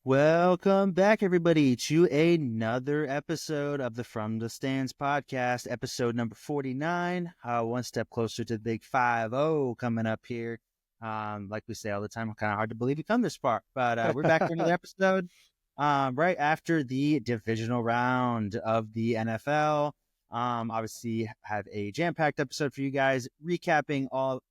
Welcome back, everybody, to another episode of the From the Stands podcast, episode number 49. One step closer to the big 5-0 coming up here. Like we say all the time, kind of hard to believe we come this far, but we're back for another episode right after the divisional round of the NFL. Obviously, have a jam-packed episode for you guys, recapping all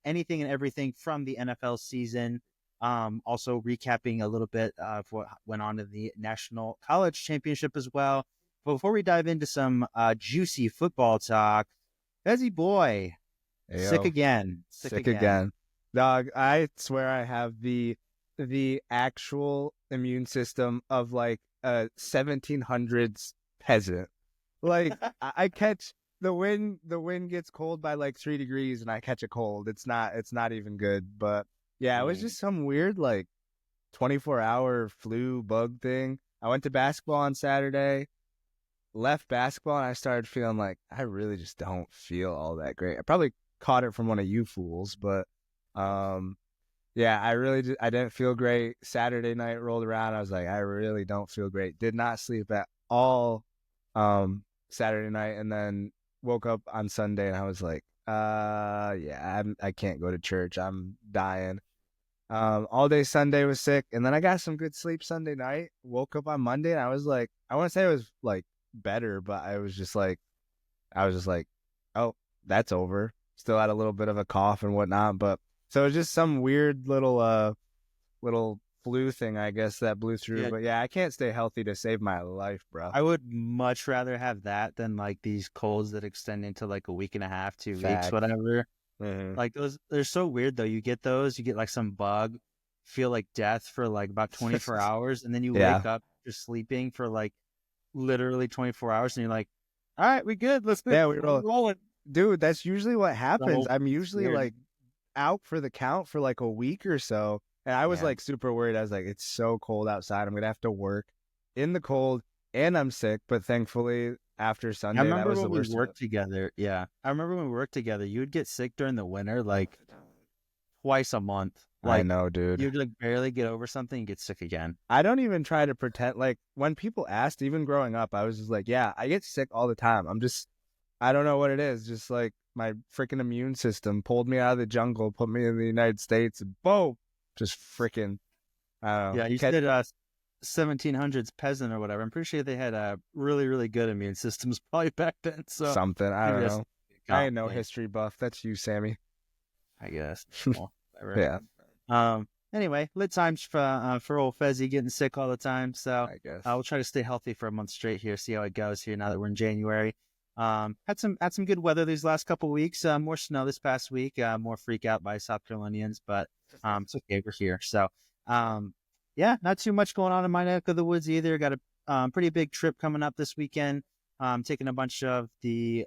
anything and everything from the NFL season. Also recapping a little bit of what went on in the National College Championship as well. But before we dive into some juicy football talk, Bezzy boy, Ayo. sick again. Sick again. Dog, I swear I have the actual immune system of like a 1700s peasant. Like I catch the wind gets cold by like 3 degrees and I catch a cold. It's not even good, but yeah, it was just some weird, like, 24-hour flu bug thing. I went to basketball on Saturday, left basketball, and I started feeling like I really just don't feel all that great. I probably caught it from one of you fools, but, yeah, I didn't feel great. Saturday night rolled around. I was like, I really don't feel great. Did not sleep at all Saturday night, and then woke up on Sunday, and I was like, yeah, I can't go to church. I'm dying. All day Sunday was sick, and then I got some good sleep Sunday night. Woke up on Monday, and I was like, I want to say it was like better, but I was just like, oh, that's over. Still had a little bit of a cough and whatnot, but so it was just some weird little flu thing, I guess, that blew through. Yeah. But yeah, I can't stay healthy to save my life, bro. I would much rather have that than like these colds that extend into like a week and a half, 2 weeks, whatever. Mm-hmm. Like those, they're so weird though. You get those, you get like some bug, feel like death for like about 24 hours, and then you wake up just sleeping for like literally 24 hours, and you're like, all right, we good. Let's Yeah, we rolling. Dude, that's usually what happens. So I'm usually weird. like out for the count for like a week or so. And I was like super worried. I was like, it's so cold outside. I'm going to have to work in the cold and I'm sick. But thankfully, after Sunday, I remember that was when the worst. we worked together. Yeah. I remember when we worked together, you would get sick during the winter like twice a month. Like, I know, dude. You'd like barely get over something and get sick again. I don't even try to pretend. Like when people asked, even growing up, I was just like, yeah, I get sick all the time. I don't know what it is. Just like my freaking immune system pulled me out of the jungle, put me in the United States, and boom, just freaking, I don't know. Yeah, you said 1700s peasant or whatever. I'm pretty sure they had really, really good immune systems probably back then. So something, I don't know. I ain't no history buff. That's you, Sammy. I guess. Well, yeah. Anyway, lit times for old Fezzy getting sick all the time. So I guess we'll try to stay healthy for a month straight here. See how it goes here now that we're in January. Had some good weather these last couple of weeks. More snow this past week. More freak out by South Carolinians, but it's okay. We're here. So yeah, not too much going on in my neck of the woods either. Got a pretty big trip coming up this weekend. Taking a bunch of the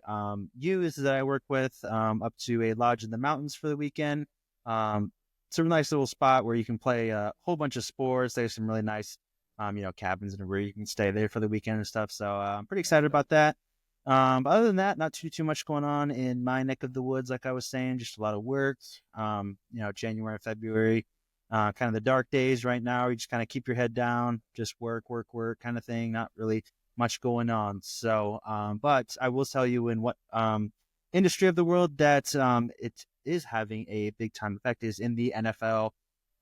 youths that I work with up to a lodge in the mountains for the weekend. It's a nice little spot where you can play a whole bunch of sports. There's some really nice, cabins and where you can stay there for the weekend and stuff. So I'm pretty excited about that. But other than that, not too much going on in my neck of the woods. Like I was saying, just a lot of work. January, February, kind of the dark days right now. You just kind of keep your head down, just work kind of thing. Not really much going on. So, but I will tell you in what industry of the world that it is having a big time effect is in the NFL.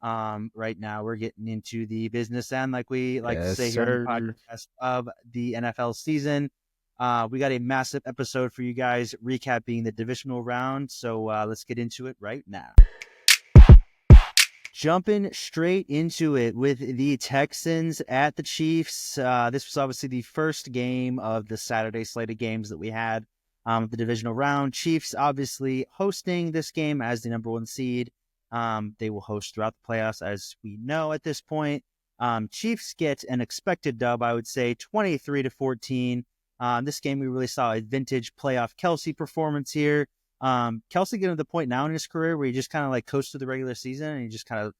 Right now we're getting into the business end, like we like to say here on the podcast of the NFL season. We got a massive episode for you guys recapping the divisional round. So let's get into it right now. Jumping straight into it with the Texans at the Chiefs. This was obviously the first game of the Saturday slate of games that we had the divisional round. Chiefs obviously hosting this game as the number one seed. They will host throughout the playoffs, as we know at this point. Chiefs get an expected dub, I would say, 23-14. This game, we really saw a vintage playoff Kelsey performance here. Kelsey getting to the point now in his career where he just kind of like coasts through the regular season and he just kind of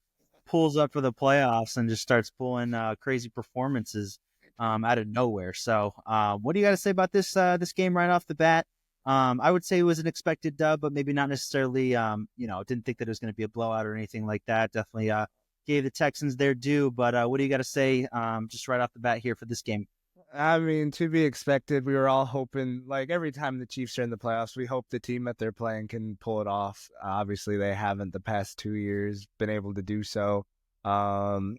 pulls up for the playoffs and just starts pulling crazy performances out of nowhere. So what do you got to say about this game right off the bat? I would say it was an expected dub, but maybe not necessarily, didn't think that it was going to be a blowout or anything like that. Definitely gave the Texans their due. But what do you got to say just right off the bat here for this game? I mean, to be expected. We were all hoping, like every time the Chiefs are in the playoffs, we hope the team that they're playing can pull it off. Obviously, they haven't the past 2 years been able to do so. The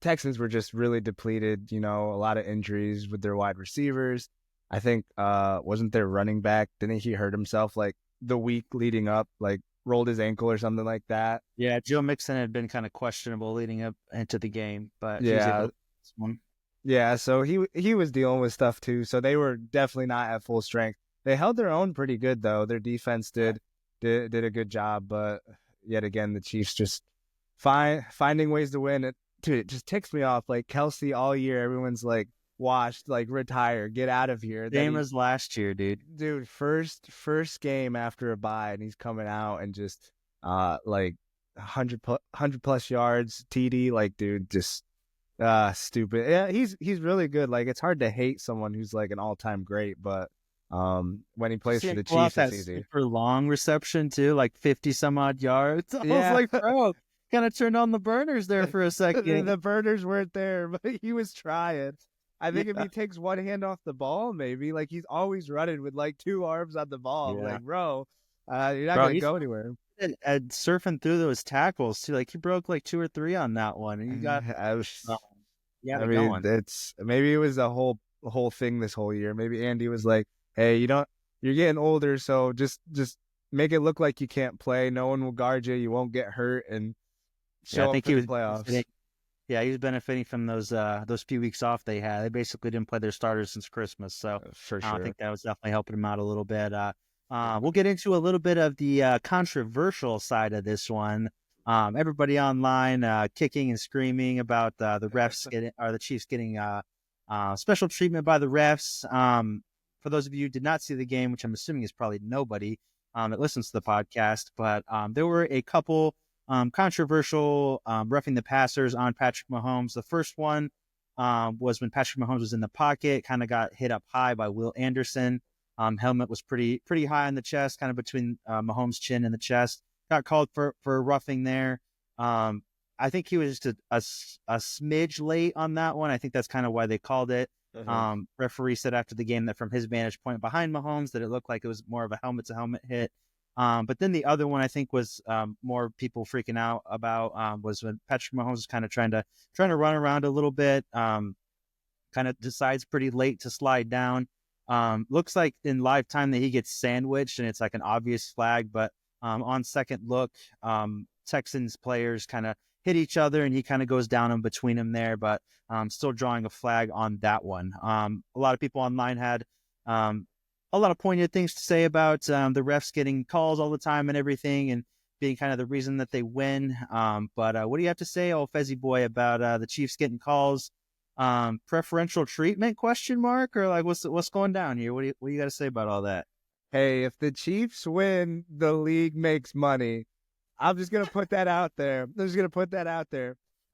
Texans were just really depleted, a lot of injuries with their wide receivers. I think, wasn't their running back, didn't he hurt himself like the week leading up, like rolled his ankle or something like that? Yeah, Joe Mixon had been kind of questionable leading up into the game, but he was able Yeah. to this one. Yeah, so he was dealing with stuff too. So they were definitely not at full strength. They held their own pretty good though. Their defense did a good job, but yet again the Chiefs just finding ways to win. Dude, it just ticks me off. Like Kelsey all year, everyone's like, washed, like retire, get out of here. Same as last year, dude. Dude, first game after a bye, and he's coming out and just like 100 plus yards TD. Like, dude, just stupid. Yeah, he's really good. Like, it's hard to hate someone who's like an all-time great, but when he plays for the Chiefs, it's easy. Super long reception too, like 50 some odd yards. I Yeah. was like, bro, kind of turned on the burners there for a second. The burners weren't there, but he was trying. I think if he takes one hand off the ball, maybe, like, he's always running with like two arms on the ball. Yeah. Like, bro, you're not gonna go anywhere. And surfing through those tackles too, like he broke like 2 or 3 on that one, and you got. I mean, it's maybe it was the whole thing this whole year. Maybe Andy was like, "Hey, you're getting older, so just make it look like you can't play. No one will guard you. You won't get hurt, and show up for the playoffs." Yeah, he was benefiting from those few weeks off they had. They basically didn't play their starters since Christmas, so for sure, I think that was definitely helping him out a little bit. We'll get into a little bit of the controversial side of this one. Everybody online kicking and screaming about the refs the Chiefs getting special treatment by the refs. For those of you who did not see the game, which I'm assuming is probably nobody that listens to the podcast, but there were a couple controversial roughing the passers on Patrick Mahomes. The first one was when Patrick Mahomes was in the pocket, kind of got hit up high by Will Anderson. Helmet was pretty high on the chest, kind of between Mahomes' chin and the chest. Got called for roughing there. I think he was just a smidge late on that one. I think that's kind of why they called it. Referee said after the game that from his vantage point behind Mahomes that it looked like it was more of a helmet-to-helmet hit. But then the other one I think was more people freaking out about was when Patrick Mahomes was kind of trying to run around a little bit. Kind of decides pretty late to slide down. Looks like in live time that he gets sandwiched and it's like an obvious flag, but on second look, Texans players kind of hit each other and he kind of goes down in between them there, but still drawing a flag on that one. A lot of people online had a lot of poignant things to say about the refs getting calls all the time and everything and being kind of the reason that they win. But what do you have to say, old Fezzy boy, about the Chiefs getting calls? Preferential treatment ? Or like what's going down here? What do you got to say about all that? Hey, if the Chiefs win, the league makes money. I'm just gonna put that out there.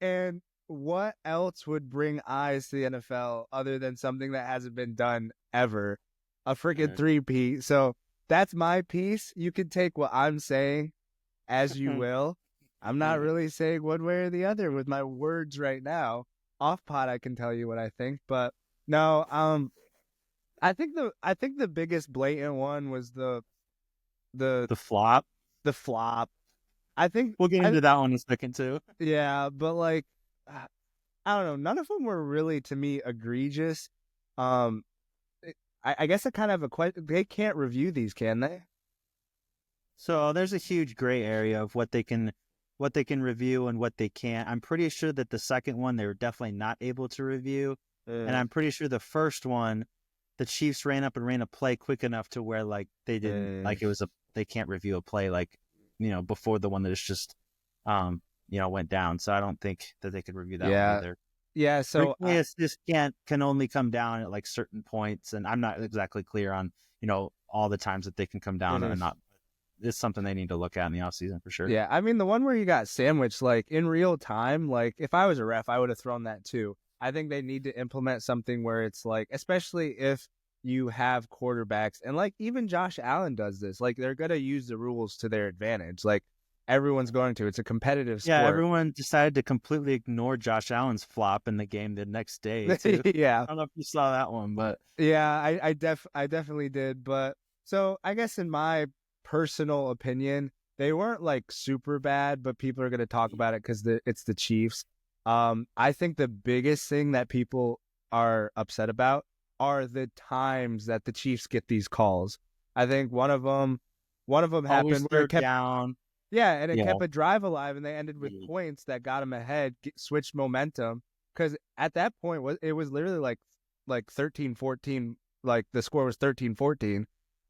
And what else would bring eyes to the NFL other than something that hasn't been done ever? A freaking three-peat. So that's my piece. You can take what I'm saying as you will. I'm not really saying one way or the other with my words right now. Off pod, I can tell you what I think, but no. I think the biggest blatant one was the flop. The flop. I think we'll get into that one in a second too. Yeah, but like, I don't know. None of them were really, to me, egregious. I guess I kind of have a question. They can't review these, can they? So there's a huge gray area of what they can review and what they can't. I'm pretty sure that the second one they were definitely not able to review, and I'm pretty sure the first one, the Chiefs ran up and ran a play quick enough to where like they didn't like it was they can't review a play like before the one that is just went down. So I don't think that they could review that one either. Yeah, so this can only come down at like certain points, and I'm not exactly clear on all the times that they can come down or not. It's something they need to look at in the offseason for sure. Yeah, I mean the one where you got sandwiched like in real time, like if I was a ref, I would have thrown that too. I think they need to implement something where it's like, especially if you have quarterbacks, and like even Josh Allen does this, like they're gonna use the rules to their advantage. Like everyone's going to. It's a competitive Yeah, sport. everyone decided to completely ignore Josh Allen's flop in the game the next day too. Yeah. I don't know if you saw that one, but Yeah, I definitely did. But so I guess in my personal opinion, they weren't like super bad, but people are going to talk about it because it's the Chiefs. I think the biggest thing that people are upset about are the times that the Chiefs get these calls. I think one of them always happened where it third kept, down. yeah, and it Yeah. kept a drive alive, and they ended with Mhm. points that got them ahead, switched momentum. Because at that point, it was literally like 13-14, like the score was 13-14.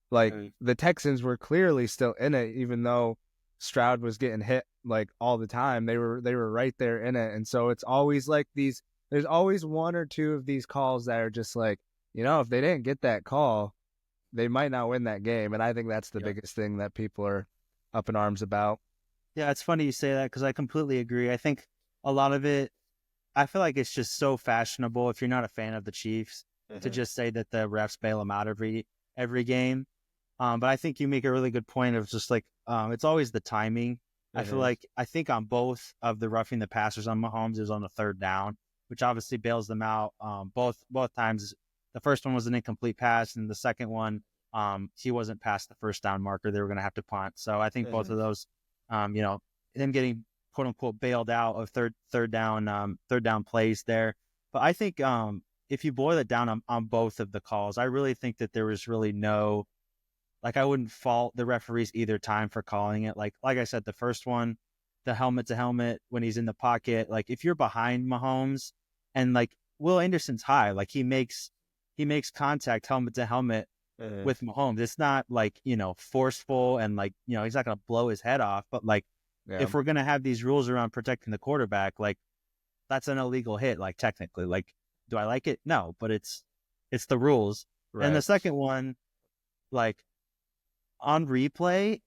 Like Mhm. the Texans were clearly still in it, even though Stroud was getting hit like all the time. They were right there in it, and so it's always like these. There's always one or two of these calls that are just like, if they didn't get that call, they might not win that game. And I think that's the Yep. biggest thing that people are up in arms about. Yeah, it's funny you say that because I completely agree. I think a lot of it, I feel like it's just so fashionable if you're not a fan of the Chiefs to just say that the refs bail them out every game. But I think you make a really good point of just like it's always the timing. I think on both of the roughing the passers on Mahomes is on the third down, which obviously bails them out. Both times, the first one was an incomplete pass, and the second one, he wasn't past the first down marker. They were going to have to punt. So I think both of those, you know, him getting quote unquote bailed out of third down plays there. But I think if you boil it down on both of the calls, I really think that there was really no, like, I wouldn't fault the referees either time for calling it. Like I said, the first one, the helmet to helmet when he's in the pocket. Like if you're behind Mahomes and like Will Anderson's high, like he makes contact helmet to helmet with Mahomes. It's not like, forceful and like, he's not gonna blow his head off. But like Yeah, if we're gonna have these rules around protecting the quarterback, like that's an illegal hit, like technically. Like, do I like it? No, but it's the rules. And the right. second one, like on replay,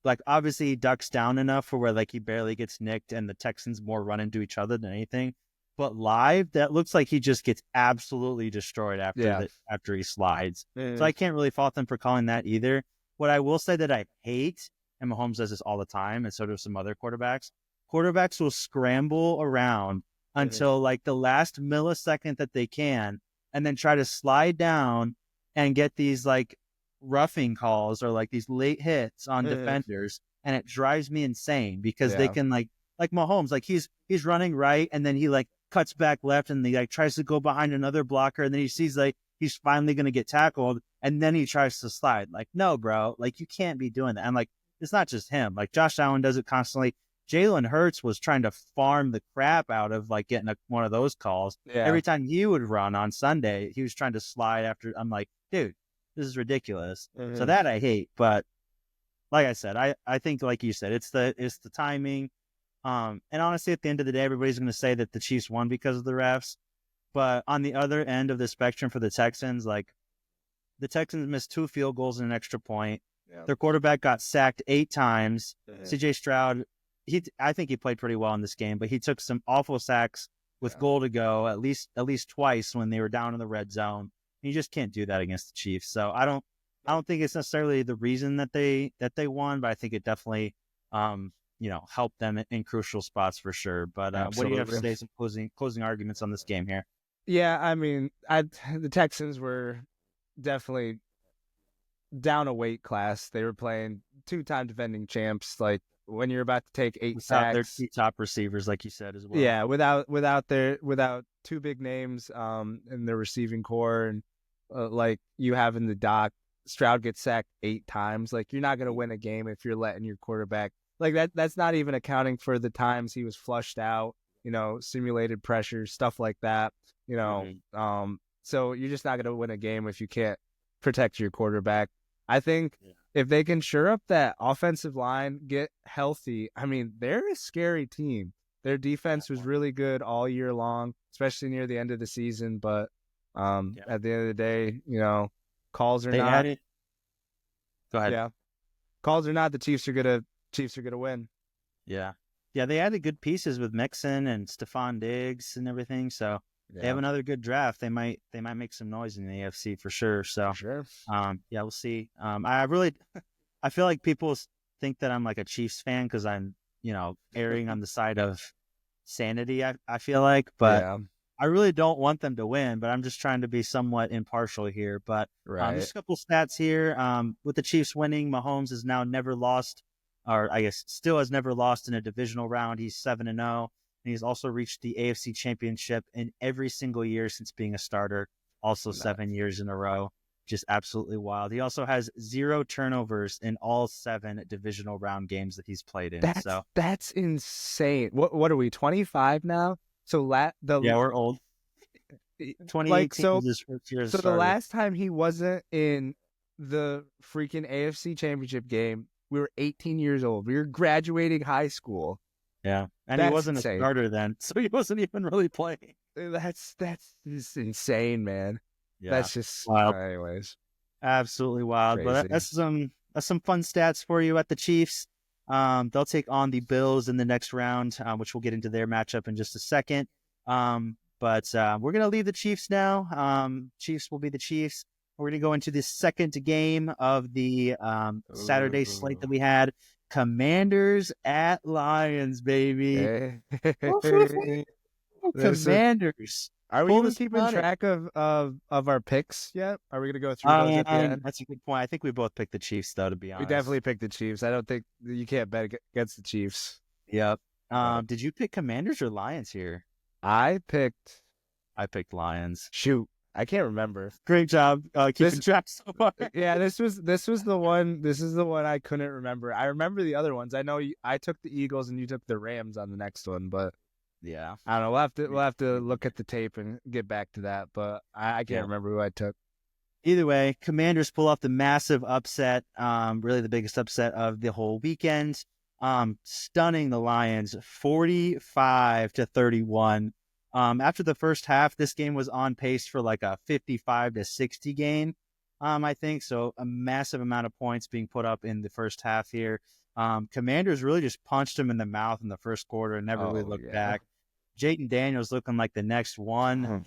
like obviously he ducks down enough for where like he barely gets nicked and the Texans more run into each other than anything. But live, that looks like he just gets absolutely destroyed Yeah. after he slides. So Mhm. I can't really fault them for calling that either. What I will say that I hate, and Mahomes does this all the time, and so do some other quarterbacks. Quarterbacks will scramble around until like the last millisecond that they can, and then try to slide down and get these like roughing calls or like these late hits on defenders, and it drives me insane because they Yeah. can like Mahomes, like he's running right and then he like cuts back left and he like tries to go behind another blocker and then he sees like he's finally gonna get tackled and then he tries to slide. Like, no, bro, like you can't be doing that. And like it's not just him. Like Josh Allen does it constantly. Jalen Hurts was trying to farm the crap out of like getting one of those calls. Yeah. Every time he would run on Sunday, he was trying to slide after. I'm like, dude, this is ridiculous. So Mhm. that I hate. But like I said, I think like you said, it's the timing. And honestly, at the end of the day, everybody's going to say that the Chiefs won because of the refs. But on the other end of the spectrum for the Texans, like the Texans missed 2 field goals and an extra point. Yeah. Their quarterback got sacked 8 times. Mhm. CJ Stroud, I think he played pretty well in this game, but he took some awful sacks with Yeah. goal to go at least twice when they were down in the red zone. You just can't do that against the Chiefs. So I don't think it's necessarily the reason that they won, but I think it definitely helped them in crucial spots for sure. But what do you have to Absolutely. say? Some closing arguments on this game here. Yeah, I mean, the Texans were definitely down a weight class. They were playing two-time defending champs. Like when you're about to take 8 Without their sacks, 2 top receivers, like you said as well. yeah, without two big names in the receiving core, and like you have in the doc, Stroud gets sacked 8 times. Like you're not going to win a game if you're letting your quarterback, like that's not even accounting for the times he was flushed out, simulated pressure, stuff like that. So you're just not going to win a game if you can't protect your quarterback. I think Yeah. if they can shore up that offensive line, get healthy, I mean, they're a scary team. Their defense was really good all year long, especially near the end of the season. But Yeah. at the end of the day, calls or They not, added. Go ahead. yeah, calls or not, the Chiefs are gonna win. Yeah. Yeah, they added good pieces with Mixon and Stephon Diggs and everything. So they have Yeah, another good draft. They might make some noise in the AFC for sure. for So sure. yeah, we'll see. I really I feel like people think that I'm like a Chiefs fan because I'm erring on the side of sanity, I feel like, but Yeah, I really don't want them to win, but I'm just trying to be somewhat impartial here. But right. just a couple stats here. With the Chiefs winning, Mahomes has now never lost, or I guess still has never lost in a divisional round. He's 7-0, and he's also reached the AFC Championship in every single year since being a starter. Also, Nah, 7 years in a row. Just absolutely wild. He also has 0 turnovers in all 7 divisional round games that he's played in. So that's insane. What are we, 25 now? So yeah, we're old. like 2018 so was his first year as a so the starter. last time he wasn't in the freaking AFC Championship game, we were 18 years old. We were graduating high school. Yeah, and he That's wasn't a insane. starter then, so he wasn't even really playing. That's just insane, man. Yeah, That's just wild, anyways, absolutely wild. But crazy. that's some fun stats for you at the Chiefs. They'll take on the Bills in the next round, which we'll get into their matchup in just a second. But we're gonna leave the Chiefs now. Chiefs will be the Chiefs. We're gonna go into the second game of the Saturday slate that we had. Commanders at Lions, baby. Eh. Woof, woof, woof. This is, Commanders. are we Pull even this keeping money. track of our picks yet? Are we gonna go through those at the end? That's a good point. I think we both picked the Chiefs, though, to be We honest. definitely picked the Chiefs. I don't think you can't bet against the Chiefs. Yep. But Did you pick Commanders or Lions here? I picked I picked Lions. shoot. I can't remember. Great job keeping This track so far. yeah, this was the one. This is the one I couldn't remember. I remember the other ones. I know I took the Eagles and you took the Rams on the next one, but Yeah. I don't know. We'll have to look at the tape and get back to that. But I can't Yeah. remember who I took. Either way, Commanders pull off the massive upset, really the biggest upset of the whole weekend, stunning the Lions 45-31. After the first half, this game was on pace for like a 55-60 game, I think. So a massive amount of points being put up in the first half here. Commanders really just punched him in the mouth in the first quarter and never really Oh looked yeah. back. Jayden Daniels looking like the next one.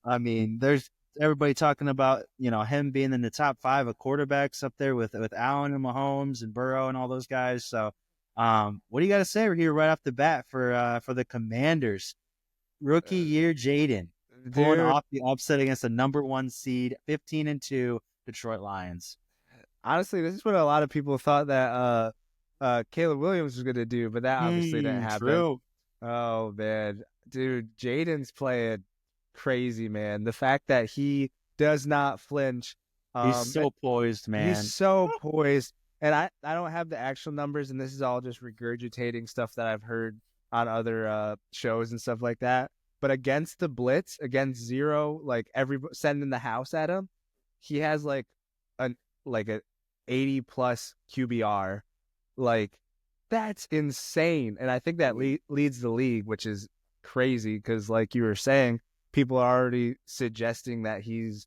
I mean, there's everybody talking about him being in the top 5 of quarterbacks up there with Allen and Mahomes and Burrow and all those guys. So, what do you got to say here right off the bat for the Commanders? Rookie year Jaden pulling Dude, off the upset against the number 1 seed, 15-2 Detroit Lions. honestly, this is what a lot of people thought that Caleb Williams was gonna do, but that obviously didn't happen. True. Oh man, dude, Jaden's playing crazy, man. The fact that he does not flinch, He's so poised, he's man. so poised. And I don't have the actual numbers, and this is all just regurgitating stuff that I've heard on other shows and stuff like that. But against the blitz, against zero, like every sending the house at him, he has like a 80 plus QBR. Like that's insane, and I think that leads the league, which is crazy because, like you were saying, people are already suggesting that he's,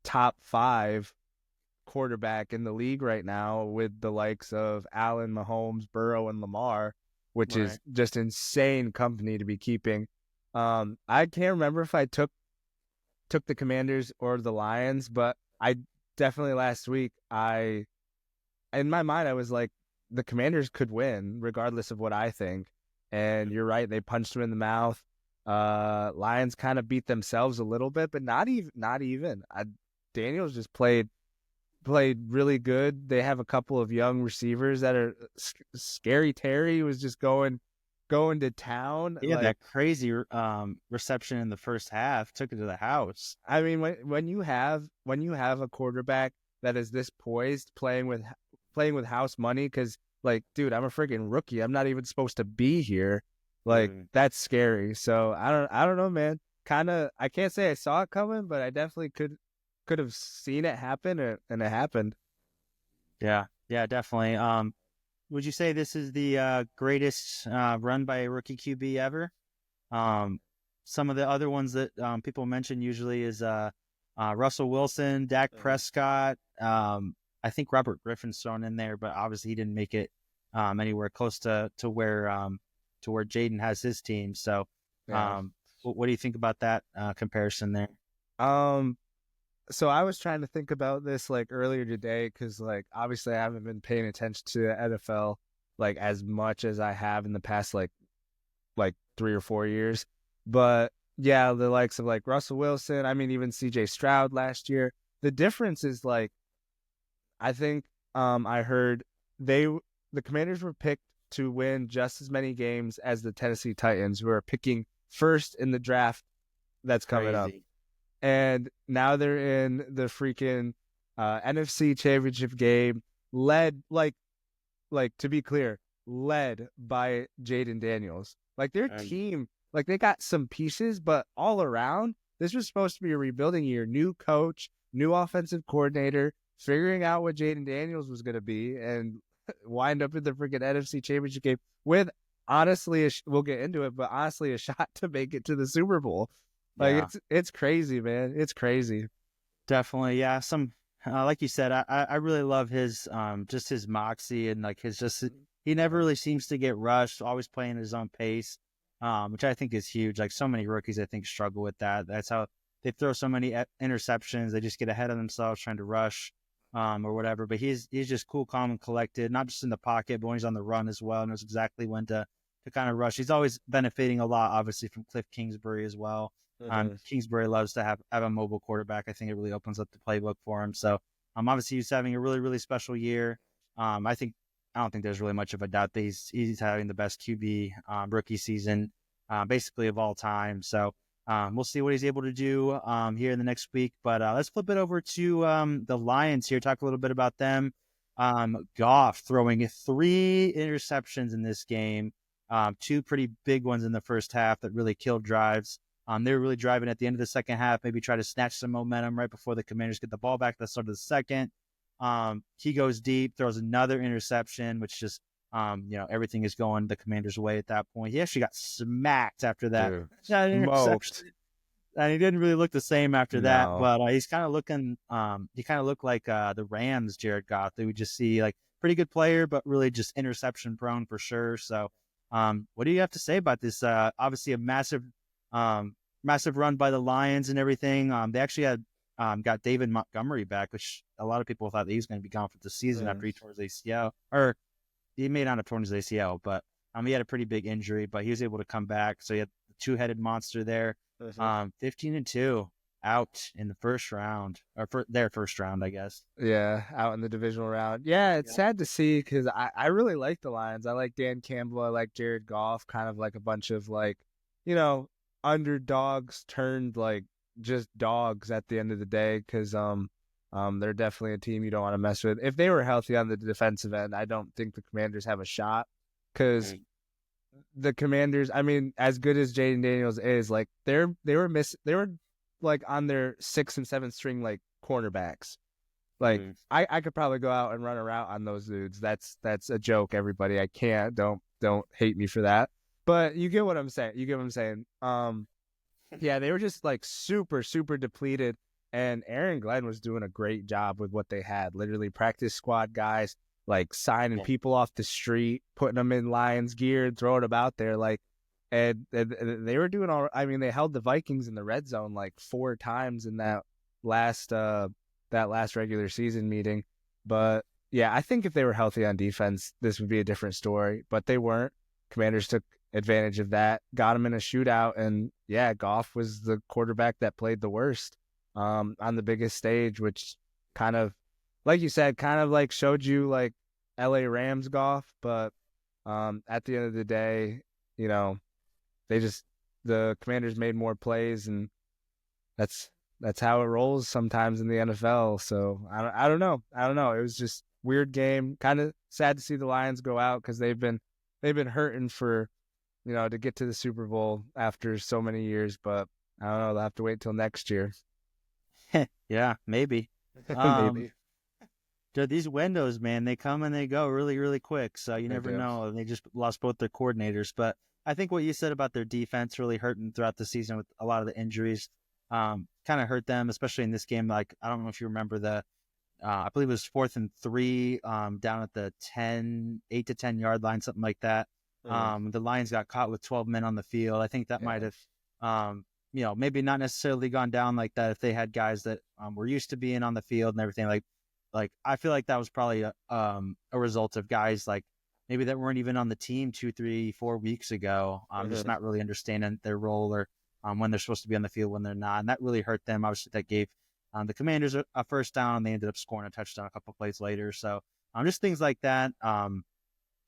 top 5 quarterback in the league right now with the likes of Allen, Mahomes, Burrow, and Lamar, which is just insane company to be keeping. I can't remember if I took the Commanders or the Lions, but I definitely last week in my mind I was like the Commanders could win regardless of what I think. And you're right, they punched him in the mouth. Lions kind of beat themselves a little bit, but not even. Daniels just played really good. They have a couple of young receivers that are scary. Terry was just going to town. Yeah, that crazy reception in the first half took it to the house. I mean, when you have a quarterback that is this poised, playing with house money, because like, dude, I'm a freaking rookie. I'm not even supposed to be here. Like, that's scary. So I don't know, man. Kind of, I can't say I saw it coming, but I definitely could have seen it happen, and it happened. Yeah, definitely. Would you say this is the greatest run by a rookie QB ever? Some of the other ones that people mention usually is Russell Wilson, Dak Prescott. I think Robert Griffin's thrown in there, but obviously he didn't make it anywhere close to where Jaden has his team. So, what do you think about that comparison there? So I was trying to think about this like earlier today because like obviously I haven't been paying attention to the NFL like as much as I have in the past like 3 or 4 years. But yeah, the likes of like Russell Wilson, I mean even CJ Stroud last year. The difference is like I think I heard they the Commanders were picked to win just as many games as the Tennessee Titans, who are picking first in the draft that's coming up. Crazy. And now they're in the freaking NFC Championship game, led like to be clear, led by Jaden Daniels. Like their team, like they got some pieces, but all around, this was supposed to be a rebuilding year. New coach, new offensive coordinator, figuring out what Jaden Daniels was going to be, and wind up in the freaking NFC Championship game with honestly, we'll get into it, but honestly, a shot to make it to the Super Bowl. Like Yeah, it's crazy, man. It's crazy. definitely. Yeah, some like you said, I really love his just his moxie and like his just he never really seems to get rushed. Always playing his own pace, which I think is huge. Like so many rookies, I think struggle with that. That's how they throw so many interceptions. They just get ahead of themselves trying to rush, or whatever. But he's just cool, calm, and collected. Not just in the pocket, but when he's on the run as well. Knows exactly when to kind of rush. He's always benefiting a lot, obviously, from Cliff Kingsbury as well. Kingsbury loves to have a mobile quarterback. I think it really opens up the playbook for him. So, obviously he's having a really, really special year. I don't think there's really much of a doubt that he's having the best QB rookie season, basically of all time. So, we'll see what he's able to do here in the next week. But let's flip it over to the Lions here. Talk a little bit about them. Goff throwing 3 interceptions in this game, 2 pretty big ones in the first half that really killed drives. They were really driving at the end of the second half, maybe try to snatch some momentum right before the Commanders get the ball back at the start of the second. He goes deep, throws another interception, which just, everything is going the Commanders' way at that point. He actually got smacked after that. Smoked. And he didn't really look the same after that, No. but he's kind of looking, he kind of looked like the Rams, Jared Goff. They would just see like pretty good player, but really just interception prone for sure. So, what do you have to say about this? Obviously a massive run by the Lions and everything. They actually had got David Montgomery back, which a lot of people thought that he was going to be gone for the season after he tore his ACL, or he may not have torn his ACL, but he had a pretty big injury, but he was able to come back. So he had the 2-headed monster there. 15-2 out in the first round, or for their first round, I guess. Yeah, out in the divisional round. Yeah, it's sad to see because I really like the Lions. I like Dan Campbell. I like Jared Goff. Kind of like a bunch of like, underdogs turned like just dogs at the end of the day because they're definitely a team you don't want to mess with. If they were healthy on the defensive end, I don't think the Commanders have a shot because the Commanders, I mean, as good as Jaden Daniels is, like they were like on their 6th and 7th string like cornerbacks. Like I could probably go out and run a route on those dudes. That's a joke, everybody. I can't. Don't hate me for that. But you get what I'm saying. Yeah, they were just like super, super depleted. And Aaron Glenn was doing a great job with what they had. Literally practice squad guys, like signing people off the street, putting them in Lions gear, throwing them out there. Like, and they were doing all. I mean, they held the Vikings in the red zone like 4 times in that last regular season meeting. But yeah, I think if they were healthy on defense, this would be a different story. But they weren't. Commanders took advantage of that, got them in a shootout, and yeah, Goff was the quarterback that played the worst on the biggest stage, which kind of, like you said, kind of like showed you like LA Rams Goff, but at the end of the day, the Commanders made more plays, and that's how it rolls sometimes in the NFL. So I don't know. It was just weird game. Kind of sad to see the Lions go out because they've been hurting for, to get to the Super Bowl after so many years. But I don't know. They'll have to wait till next year. Yeah, maybe. Maybe. Dude, these windows, man, they come and they go really, really quick. So you They never do. know. They just lost both their coordinators. But I think what you said about their defense really hurting throughout the season with a lot of the injuries kind of hurt them, especially in this game. Like, I don't know if you remember I believe it was 4th and 3 down at the 8 to 10 yard line, something like that. The Lions got caught with 12 men on the field. I think that might have, maybe not necessarily gone down like that if they had guys that were used to being on the field and everything. Like I feel like that was probably a result of guys like maybe that weren't even on the team 2, 3, 4 weeks ago. Just not really understanding their role or when they're supposed to be on the field, when they're not. And that really hurt them. Obviously, that gave the Commanders a first down, and they ended up scoring a touchdown a couple plays later. So just things like that.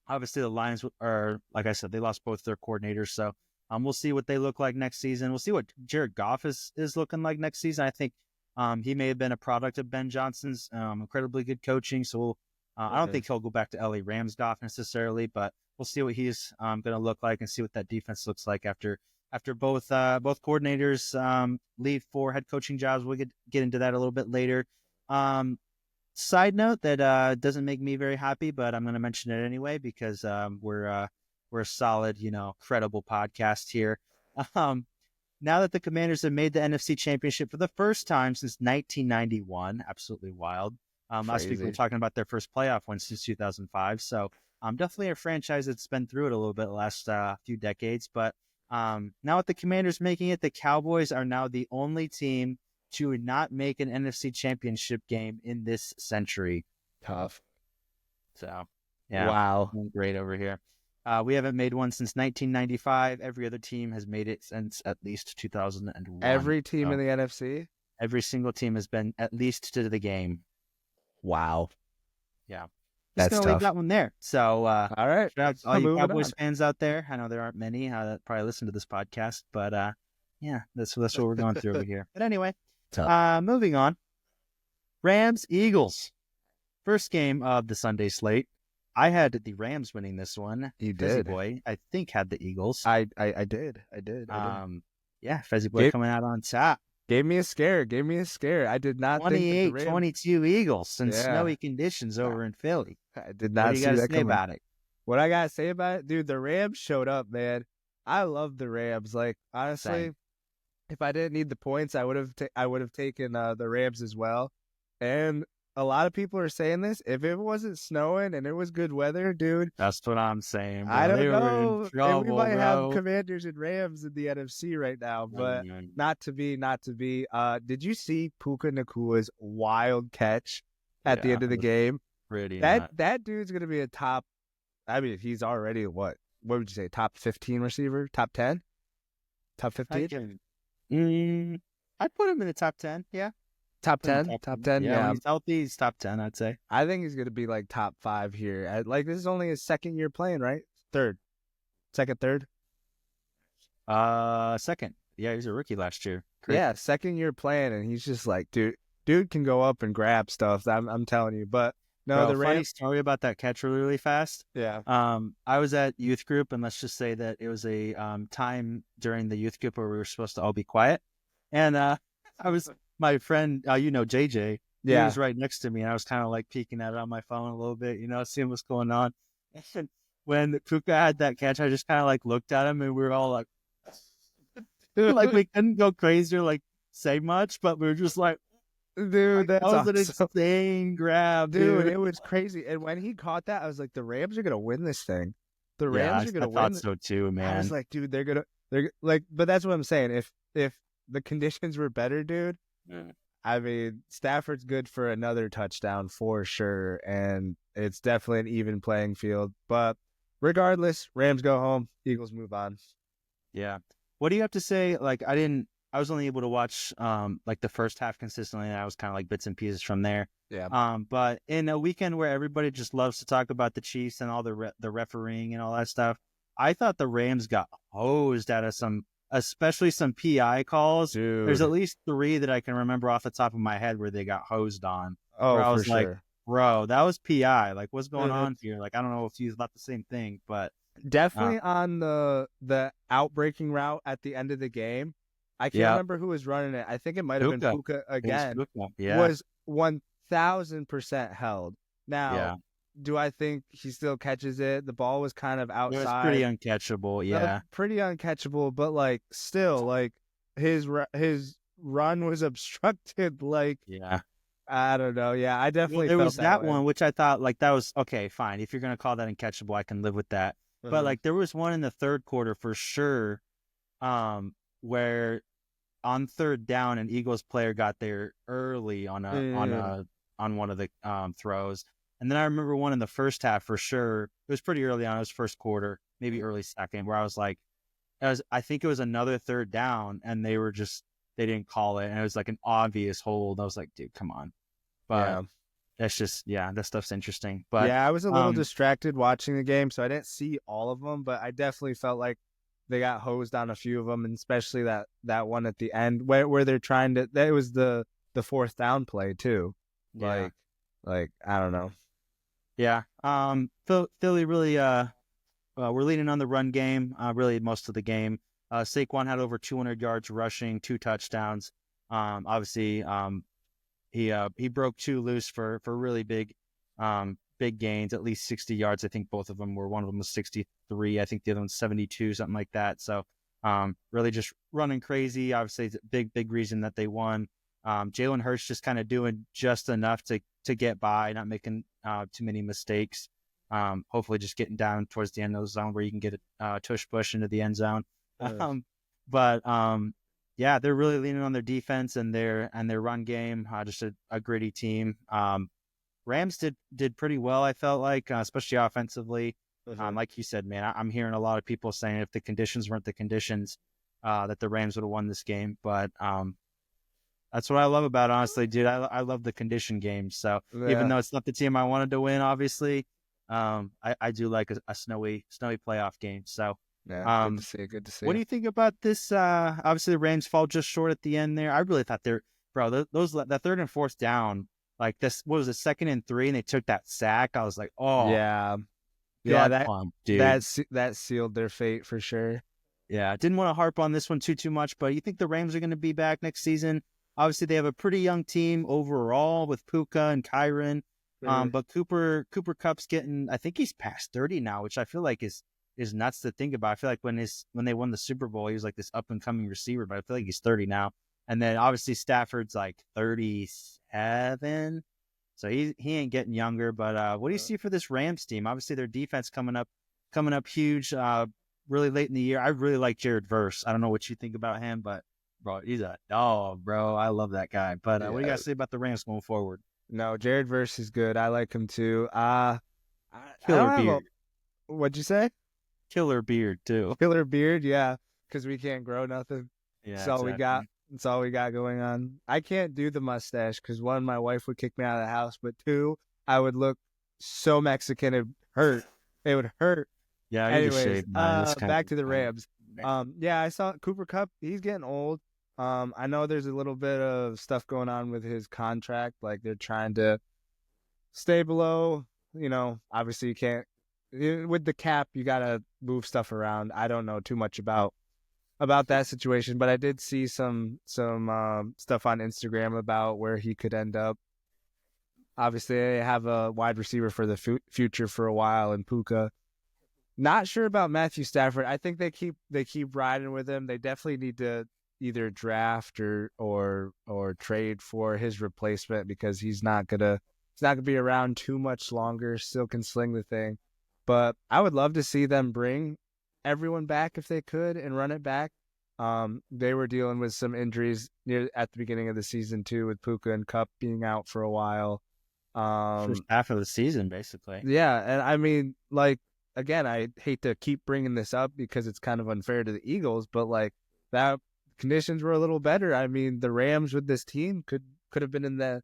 Obviously, the Lions are, like I said, they lost both their coordinators. So we'll see what they look like next season. We'll see what Jared Goff is looking like next season. I think he may have been a product of Ben Johnson's incredibly good coaching. So I don't think he'll go back to LA Rams Goff necessarily, but we'll see what he's going to look like and see what that defense looks like after both coordinators leave for head coaching jobs. We'll get into that a little bit later. Side note that doesn't make me very happy, but I'm going to mention it anyway because we're a solid, credible podcast here. Now that the Commanders have made the NFC Championship for the first time since 1991, absolutely wild. Last week we were talking about their first playoff win since 2005, so definitely a franchise that's been through it a little bit the last few decades. But now with the Commanders making it, the Cowboys are now the only team to not make an NFC Championship game in this century. Tough. So, yeah. Wow. Great over here. We haven't made one since 1995. Every other team has made it since at least 2001. Every team in the NFC? Every single team has been at least to the game. Wow. Yeah. That's Just tough. leave that one there. So, all right. All you Cowboys fans out there, I know there aren't many that probably listen to this podcast, but yeah, that's what we're going through over here. But anyway, moving on. Rams, Eagles. First game of the Sunday slate. I had the Rams winning this one. You Fezzy did. Boy, I think, had the Eagles. I did. Yeah, Fezzy Boy coming out on top. Gave me a scare. I did not 28-22 Eagles in snowy conditions over in Philly. I did not see that coming. What do you got to say about it? What I got to say about it? Dude, the Rams showed up, man. I love the Rams. Like, honestly, if I didn't need the points, I would have taken the Rams as well. And a lot of people are saying this. If it wasn't snowing and it was good weather, dude. That's what I'm saying. Bro. I don't know. Trouble, we might have Commanders and Rams in the NFC right now, but not to be. Did you see Puka Nakua's wild catch at the end of the game? Pretty. That dude's gonna be a top. I mean, he's already what would you say? Top 15 receiver? Top 10? Top 15? I'd put him in the top 10. Yeah. Top 10? Top 10? Yeah. When he's healthy, he's top 10, I'd say. I think he's going to be like top 5 here. This is only his second year playing, right? Third. Second, third? Second. Yeah, he was a rookie last year. Correct. Yeah, second year playing, and he's just like, dude can go up and grab stuff. I'm telling you. But no, the funny story about that catch really fast. Yeah. I was at youth group, and let's just say that it was a time during the youth group where we were supposed to all be quiet. And my friend, JJ, he was right next to me, and I was kind of like peeking at it on my phone a little bit, seeing what's going on. And when Puka had that catch, I just kind of like looked at him, and we were all like, like we couldn't go crazy or like say much, but we were just like, dude, that was an insane grab, dude. It was crazy. And when he caught that, I was like, the Rams are gonna win this thing. The Rams are gonna win. I thought so too, man. I was like, dude, they're like, but that's what I'm saying. If the conditions were better, dude. I mean, Stafford's good for another touchdown for sure, and it's definitely an even playing field. But regardless, Rams go home, Eagles move on. Yeah. What do you have to say? Like, I was only able to watch like the first half consistently, and I was kind of like bits and pieces from there. Yeah. But in a weekend where everybody just loves to talk about the Chiefs and all the refereeing and all that stuff, I thought the Rams got hosed out of especially some PI calls. Dude. There's at least 3 that I can remember off the top of my head where they got hosed on. Oh, I was for like, sure. Bro, that was PI. Like, what's going on here? Like, I don't know if you thought the same thing, but definitely on the outbreaking route at the end of the game. I can't remember who was running it. I think it might have been Puka again. Was 1,000% held. Now, do I think he still catches it? The ball was kind of outside. It was pretty uncatchable, yeah. Pretty uncatchable, but like still, like his run was obstructed. Like, I don't know. Yeah, I definitely. There felt was that one, which I thought like that was okay, fine. If you're gonna call that uncatchable, I can live with that. But like there was one in the third quarter for sure, where on third down, an Eagles player got there early on one of the throws. And then I remember one in the first half for sure. It was pretty early on. It was first quarter, maybe early second, where I was like, I think it was another third down, and they didn't call it, and it was like an obvious hold. I was like, dude, come on. But Yeah. that's just, yeah, that stuff's interesting. But Yeah, I was a little distracted watching the game, so I didn't see all of them, but I definitely felt like they got hosed on a few of them, and especially that one at the end where they're trying to. That was the fourth down play too. yeah, Like I don't know. yeah. Philly really we're leaning on the run game, really most of the game. Saquon had over 200 yards rushing, 2 touchdowns. Obviously, he broke 2 loose for really big gains, at least 60 yards. I think both of them were. One of them was 63. I think the other one's 72, something like that. So really just running crazy. Obviously, it's a big reason that they won. Jalen Hurts just kind of doing just enough to get by, not making too many mistakes. Hopefully just getting down towards the end of the zone where you can get a tush push into the end zone. But yeah, they're really leaning on their defense and their run game. Just a gritty team. Rams did pretty well, I felt like, especially offensively. Like you said, man, I'm hearing a lot of people saying if the conditions weren't the conditions, that the Rams would have won this game. But that's what I love about it, honestly, dude. I love the condition games. So even though it's not the team I wanted to win, obviously, I do like a snowy playoff game. So yeah, good to see. Good to see. what do you think about this? Obviously, the Rams fall just short at the end there. I really thought that third and fourth down, like this, what was it, 2nd and 3, and they took that sack. I was like, oh, yeah, dude. that sealed their fate for sure. Yeah, didn't want to harp on this one too much, but you think the Rams are going to be back next season? Obviously, they have a pretty young team overall with Puka and Kyron. But Cooper Kupp's getting, I think he's past 30 now, which I feel like is nuts to think about. I feel like when they won the Super Bowl, he was like this up and coming receiver, but I feel like he's 30 now. And then obviously Stafford's like 37, so he ain't getting younger. But what do you see for this Rams team? Obviously, their defense coming up huge, really late in the year. I really like Jared Verse. I don't know what you think about him, but bro, he's a dog, bro. I love that guy. But what do you got to say about the Rams going forward? No, Jared Verse is good. I like him too. Killer beard. What'd you say? Killer beard too. Killer beard, yeah. Because we can't grow nothing. Yeah, that's all we got. That's all we got going on. I can't do the mustache because 1, my wife would kick me out of the house, but 2, I would look so Mexican it hurt. It would hurt. Yeah. Anyways, back to the Rams. Yeah, I saw Cooper Kupp. He's getting old. I know there's a little bit of stuff going on with his contract. Like they're trying to stay below, obviously you can't, with the cap, you got to move stuff around. I don't know too much about that situation, but I did see some stuff on Instagram about where he could end up. Obviously, they have a wide receiver for the future for a while in Puka. Not sure about Matthew Stafford. I think they keep riding with him. They definitely need to either draft or trade for his replacement because he's not gonna be around too much longer. Still can sling the thing, but I would love to see them bring everyone back if they could and run it back. They were dealing with some injuries at the beginning of the season too, with Puka and Kupp being out for a while. First half of the season, basically. Yeah, and I mean, like, again, I hate to keep bringing this up because it's kind of unfair to the Eagles, but like that conditions were a little better. I mean, the Rams with this team could have been in the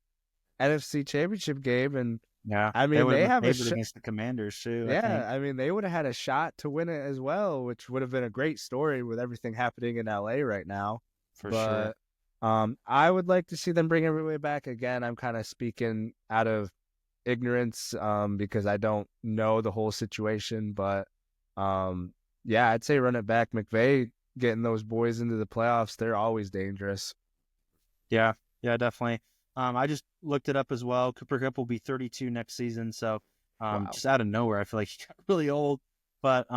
NFC Championship game, and yeah, I mean they have a shot against the Commanders too. Yeah, I mean they would have had a shot to win it as well, which would have been a great story with everything happening in LA right now. For sure. I would like to see them bring everybody back again. I'm kind of speaking out of ignorance because I don't know the whole situation, but yeah, I'd say run it back. McVay getting those boys into the playoffs, they're always dangerous. Yeah, definitely. I just looked it up as well. Cooper Kupp will be 32 next season, so wow. Just out of nowhere, I feel like he got really old. But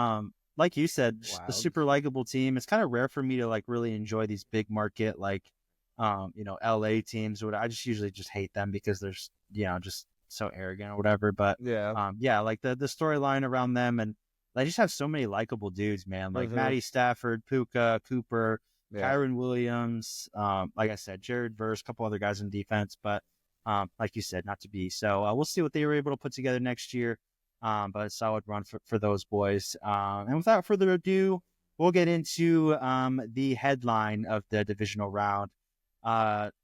like you said, a super likable team. It's kind of rare for me to like really enjoy these big market like LA teams. I just usually just hate them because they're just so arrogant or whatever. But yeah, like the storyline around them, and they just have so many likable dudes, man. Like Matty Stafford, Puka, Cooper, Kyron Williams, like I said, Jared Verse, a couple other guys in defense. But like you said, not to be. So we'll see what they were able to put together next year. But a solid run for those boys. And without further ado, we'll get into the headline of the divisional round.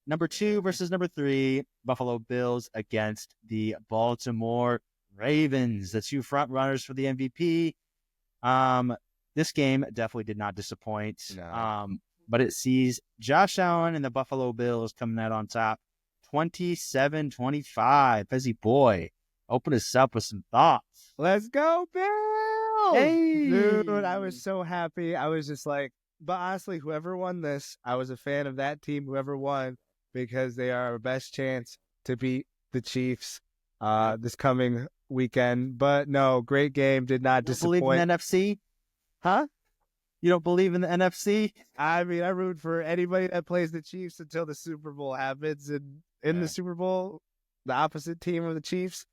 Number 2 versus number 3, Buffalo Bills against the Baltimore Ravens, the two front runners for the MVP. This game definitely did not disappoint. No. But it sees Josh Allen and the Buffalo Bills coming out on top 27-25. Fezzy boy, open us up with some thoughts. Let's go, Bills! Hey! Dude, I was so happy. I was just like, but honestly, whoever won this, I was a fan of that team, whoever won, because they are our best chance to beat the Chiefs this coming weekend. But no, great game. Did not disappoint. Believe in the NFC? Huh? You don't believe in the NFC? I mean, I root for anybody that plays the Chiefs until the Super Bowl happens. And in the Super Bowl, the opposite team of the Chiefs,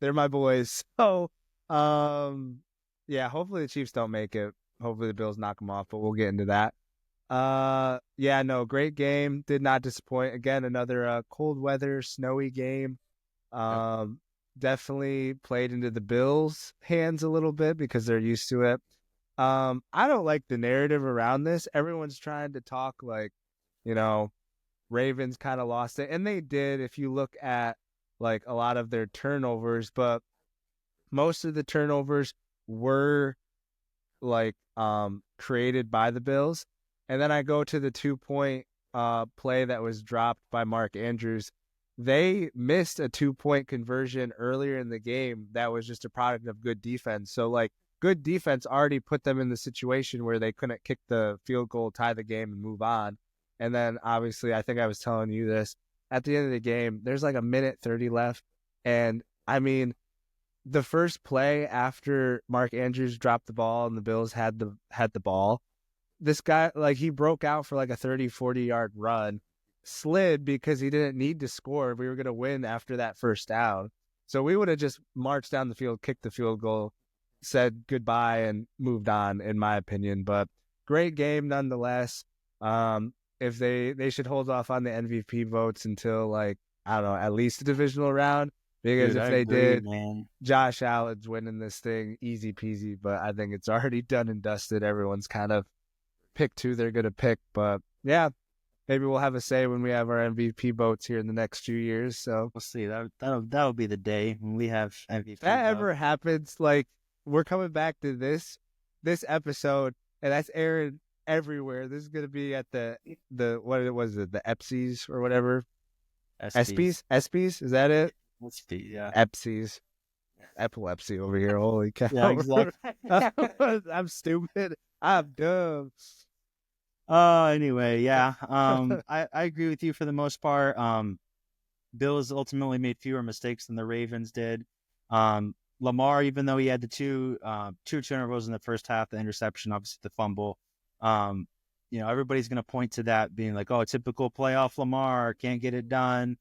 they're my boys. So, yeah, hopefully the Chiefs don't make it. Hopefully the Bills knock them off, but we'll get into that. Yeah, no, great game. Did not disappoint. Again, another cold weather, snowy game. Definitely played into the Bills' hands a little bit because they're used to it. I don't like the narrative around this. Everyone's trying to talk like, Ravens kind of lost it. And they did if you look at like a lot of their turnovers, but most of the turnovers were like created by the Bills. And then I go to the 2-point play that was dropped by Mark Andrews. They missed a 2-point conversion earlier in the game that was just a product of good defense. So like good defense already put them in the situation where they couldn't kick the field goal, tie the game, and move on. And then obviously, I think I was telling you this, at the end of the game, there's like 1:30 left. And I mean, the first play after Mark Andrews dropped the ball and the Bills had the ball, this guy, like, he broke out for like a 30-40 yard run, slid because he didn't need to score. We were going to win after that first down. So we would have just marched down the field, kicked the field goal, said goodbye, and moved on, in my opinion. But great game nonetheless. If they should hold off on the MVP votes until, like, I don't know, at least the divisional round. Because if they did, man. Josh Allen's winning this thing easy peasy. But I think it's already done and dusted. Everyone's kind of picked who they're going to pick. But yeah, maybe we'll have a say when we have our MVP votes here in the next few years. So we'll see. That'll be the day when we have MVP. If that ever happens, like, we're coming back to this episode, and that's airing everywhere. This is going to be at the what was it, the EPSIs or whatever. ESPYs, is that it? ESPY, yeah. EPSIs. Epilepsy over here. Holy cow. Yeah, exactly. I'm stupid. I'm dumb. Anyway, yeah. I agree with you for the most part. Bills ultimately made fewer mistakes than the Ravens did. Lamar, even though he had the two turnovers in the first half, the interception, obviously the fumble, everybody's going to point to that being like, oh, typical playoff Lamar, can't get it done.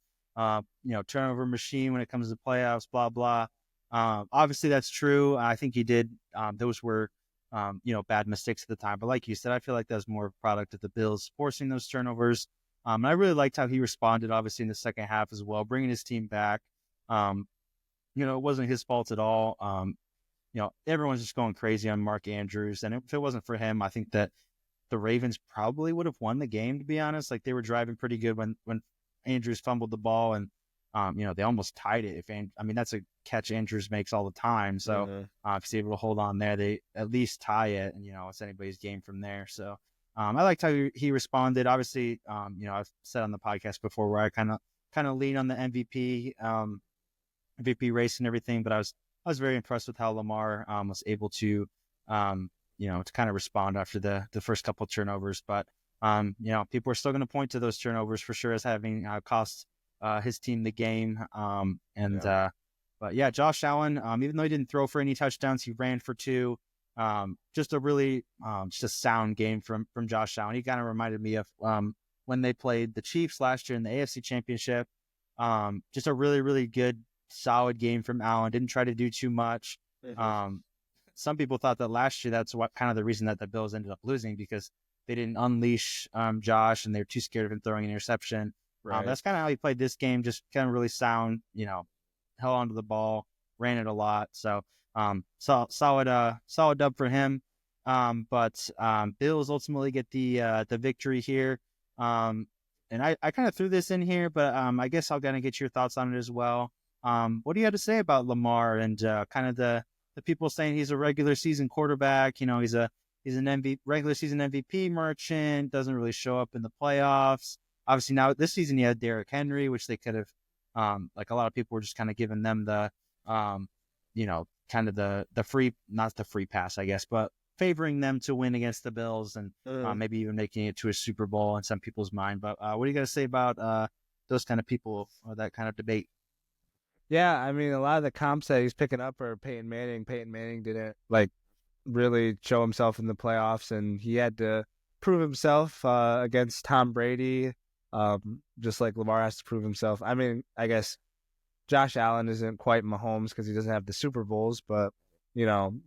Turnover machine when it comes to playoffs, blah, blah. Obviously that's true. I think he did. Those were, bad mistakes at the time. But like you said, I feel like that was more of a product of the Bills forcing those turnovers. And I really liked how he responded, obviously, in the second half as well, bringing his team back. It wasn't his fault at all. Everyone's just going crazy on Mark Andrews. And if it wasn't for him, I think that the Ravens probably would have won the game, to be honest. Like, they were driving pretty good when Andrews fumbled the ball, and they almost tied it. That's a catch Andrews makes all the time. So if he's able to hold on there, they at least tie it, and it's anybody's game from there. So I liked how he responded. Obviously, I've said on the podcast before where I kind of lean on the MVP race and everything, but I was very impressed with how Lamar was able to to kind of respond after the first couple of turnovers. But people are still going to point to those turnovers for sure as having cost his team the game. But yeah, Josh Allen, even though he didn't throw for any touchdowns, he ran for 2. Just a really just a sound game from Josh Allen. He kind of reminded me of when they played the Chiefs last year in the AFC Championship. Just a really, really good, solid game from Allen. Didn't try to do too much. Some people thought that last year that's what kind of the reason that the Bills ended up losing, because they didn't unleash Josh and they were too scared of him throwing an interception. Right. That's kind of how he played this game. Just kind of really sound, held onto the ball, ran it a lot. So solid dub for him. But Bills ultimately get the victory here. And I kind of threw this in here, but I guess I'll kind of get your thoughts on it as well. What do you have to say about Lamar and kind of the people saying he's a regular season quarterback? He's an regular season MVP merchant. Doesn't really show up in the playoffs. Obviously, now this season you had Derrick Henry, which they could have, like a lot of people were just kind of giving them the, kind of the free, not the free pass, I guess, but favoring them to win against the Bills and maybe even making it to a Super Bowl in some people's mind. But what do you got to say about those kind of people or that kind of debate? Yeah, I mean, a lot of the comps that he's picking up are Peyton Manning. Peyton Manning didn't really show himself in the playoffs, and he had to prove himself against Tom Brady, just like Lamar has to prove himself. I mean, I guess Josh Allen isn't quite Mahomes because he doesn't have the Super Bowls, but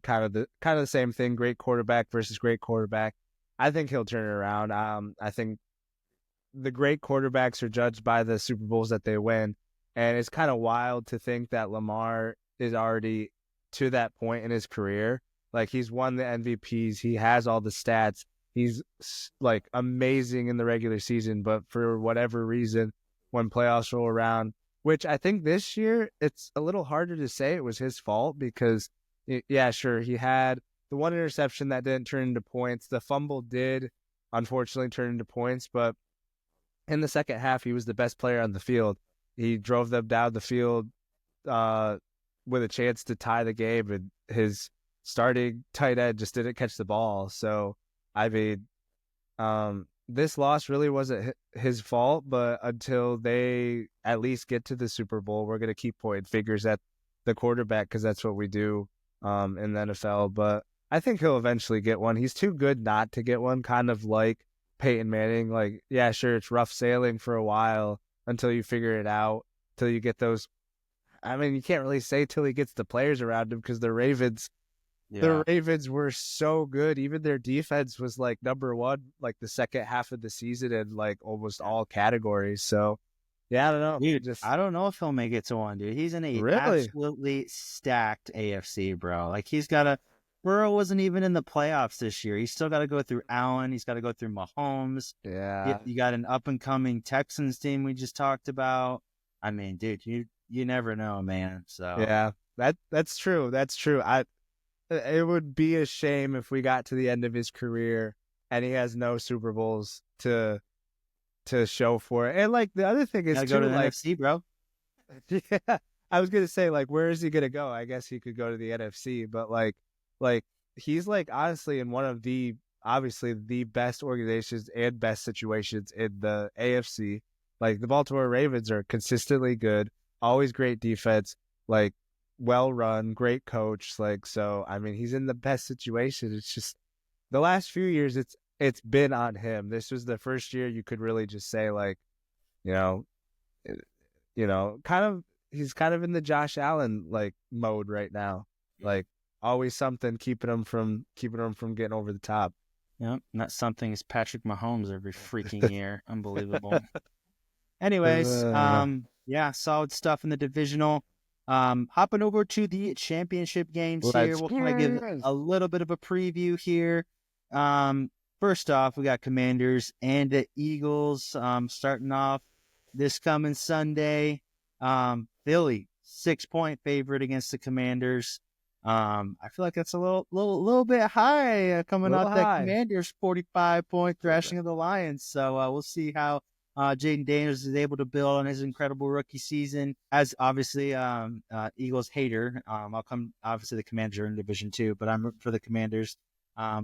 kind of the same thing. Great quarterback versus great quarterback. I think he'll turn it around. I think the great quarterbacks are judged by the Super Bowls that they win, and it's kind of wild to think that Lamar is already to that point in his career. Like, he's won the MVPs, he has all the stats, he's like amazing in the regular season, but for whatever reason, when playoffs roll around, which I think this year it's a little harder to say it was his fault because, yeah, sure, he had the one interception that didn't turn into points. The fumble did, unfortunately, turn into points, but in the second half, he was the best player on the field. He drove them down the field with a chance to tie the game, and his starting tight end just didn't catch the ball. So, I mean, this loss really wasn't his fault, but until they at least get to the Super Bowl, we're going to keep pointing fingers at the quarterback because that's what we do in the NFL. But I think he'll eventually get one. He's too good not to get one, kind of like Peyton Manning. Like, yeah, sure, it's rough sailing for a while until you figure it out, till you get those. I mean, you can't really say till he gets the players around him because the Ravens were so good. Even their defense was like number one, like the second half of the season in like almost all categories. So, yeah, I don't know. Dude, I don't know if he'll make it to one, dude. He's in a Really? absolutely stacked AFC, bro. Like, Burrow wasn't even in the playoffs this year. He's still got to go through Allen. He's got to go through Mahomes. Yeah. You got an up and coming Texans team we just talked about. I mean, dude, you never know, man. So Yeah, that's true. That's true. It would be a shame if we got to the end of his career and he has no Super Bowls to show for it. And like the other thing is gotta too, go to the like, NFC, bro. yeah, I was gonna say, like, where is he gonna go? I guess he could go to the NFC, but like he's like honestly in one of the obviously the best organizations and best situations in the AFC. Like, the Baltimore Ravens are consistently good, always great defense, like well run, great coach. Like, so I mean, he's in the best situation. It's just the last few years it's been on him. This was the first year you could really just say, like, you know, kind of, he's kind of in the Josh Allen like mode right now. Like, always something keeping him from getting over the top. Yep, and that something is Patrick Mahomes every freaking year. Unbelievable. Anyways, yeah, solid stuff in the divisional. Hopping over to the championship games here. We'll kind of give a little bit of a preview here. First off, we got Commanders and the Eagles starting off this coming Sunday. Philly, 6-point favorite against the Commanders. I feel like that's a little bit high coming off that Commanders 45-point thrashing of the Lions. So we'll see how Jaden Daniels is able to build on his incredible rookie season. As obviously Eagles hater, I'll come. Obviously, the Commanders are in Division 2, but I'm rooting for the Commanders.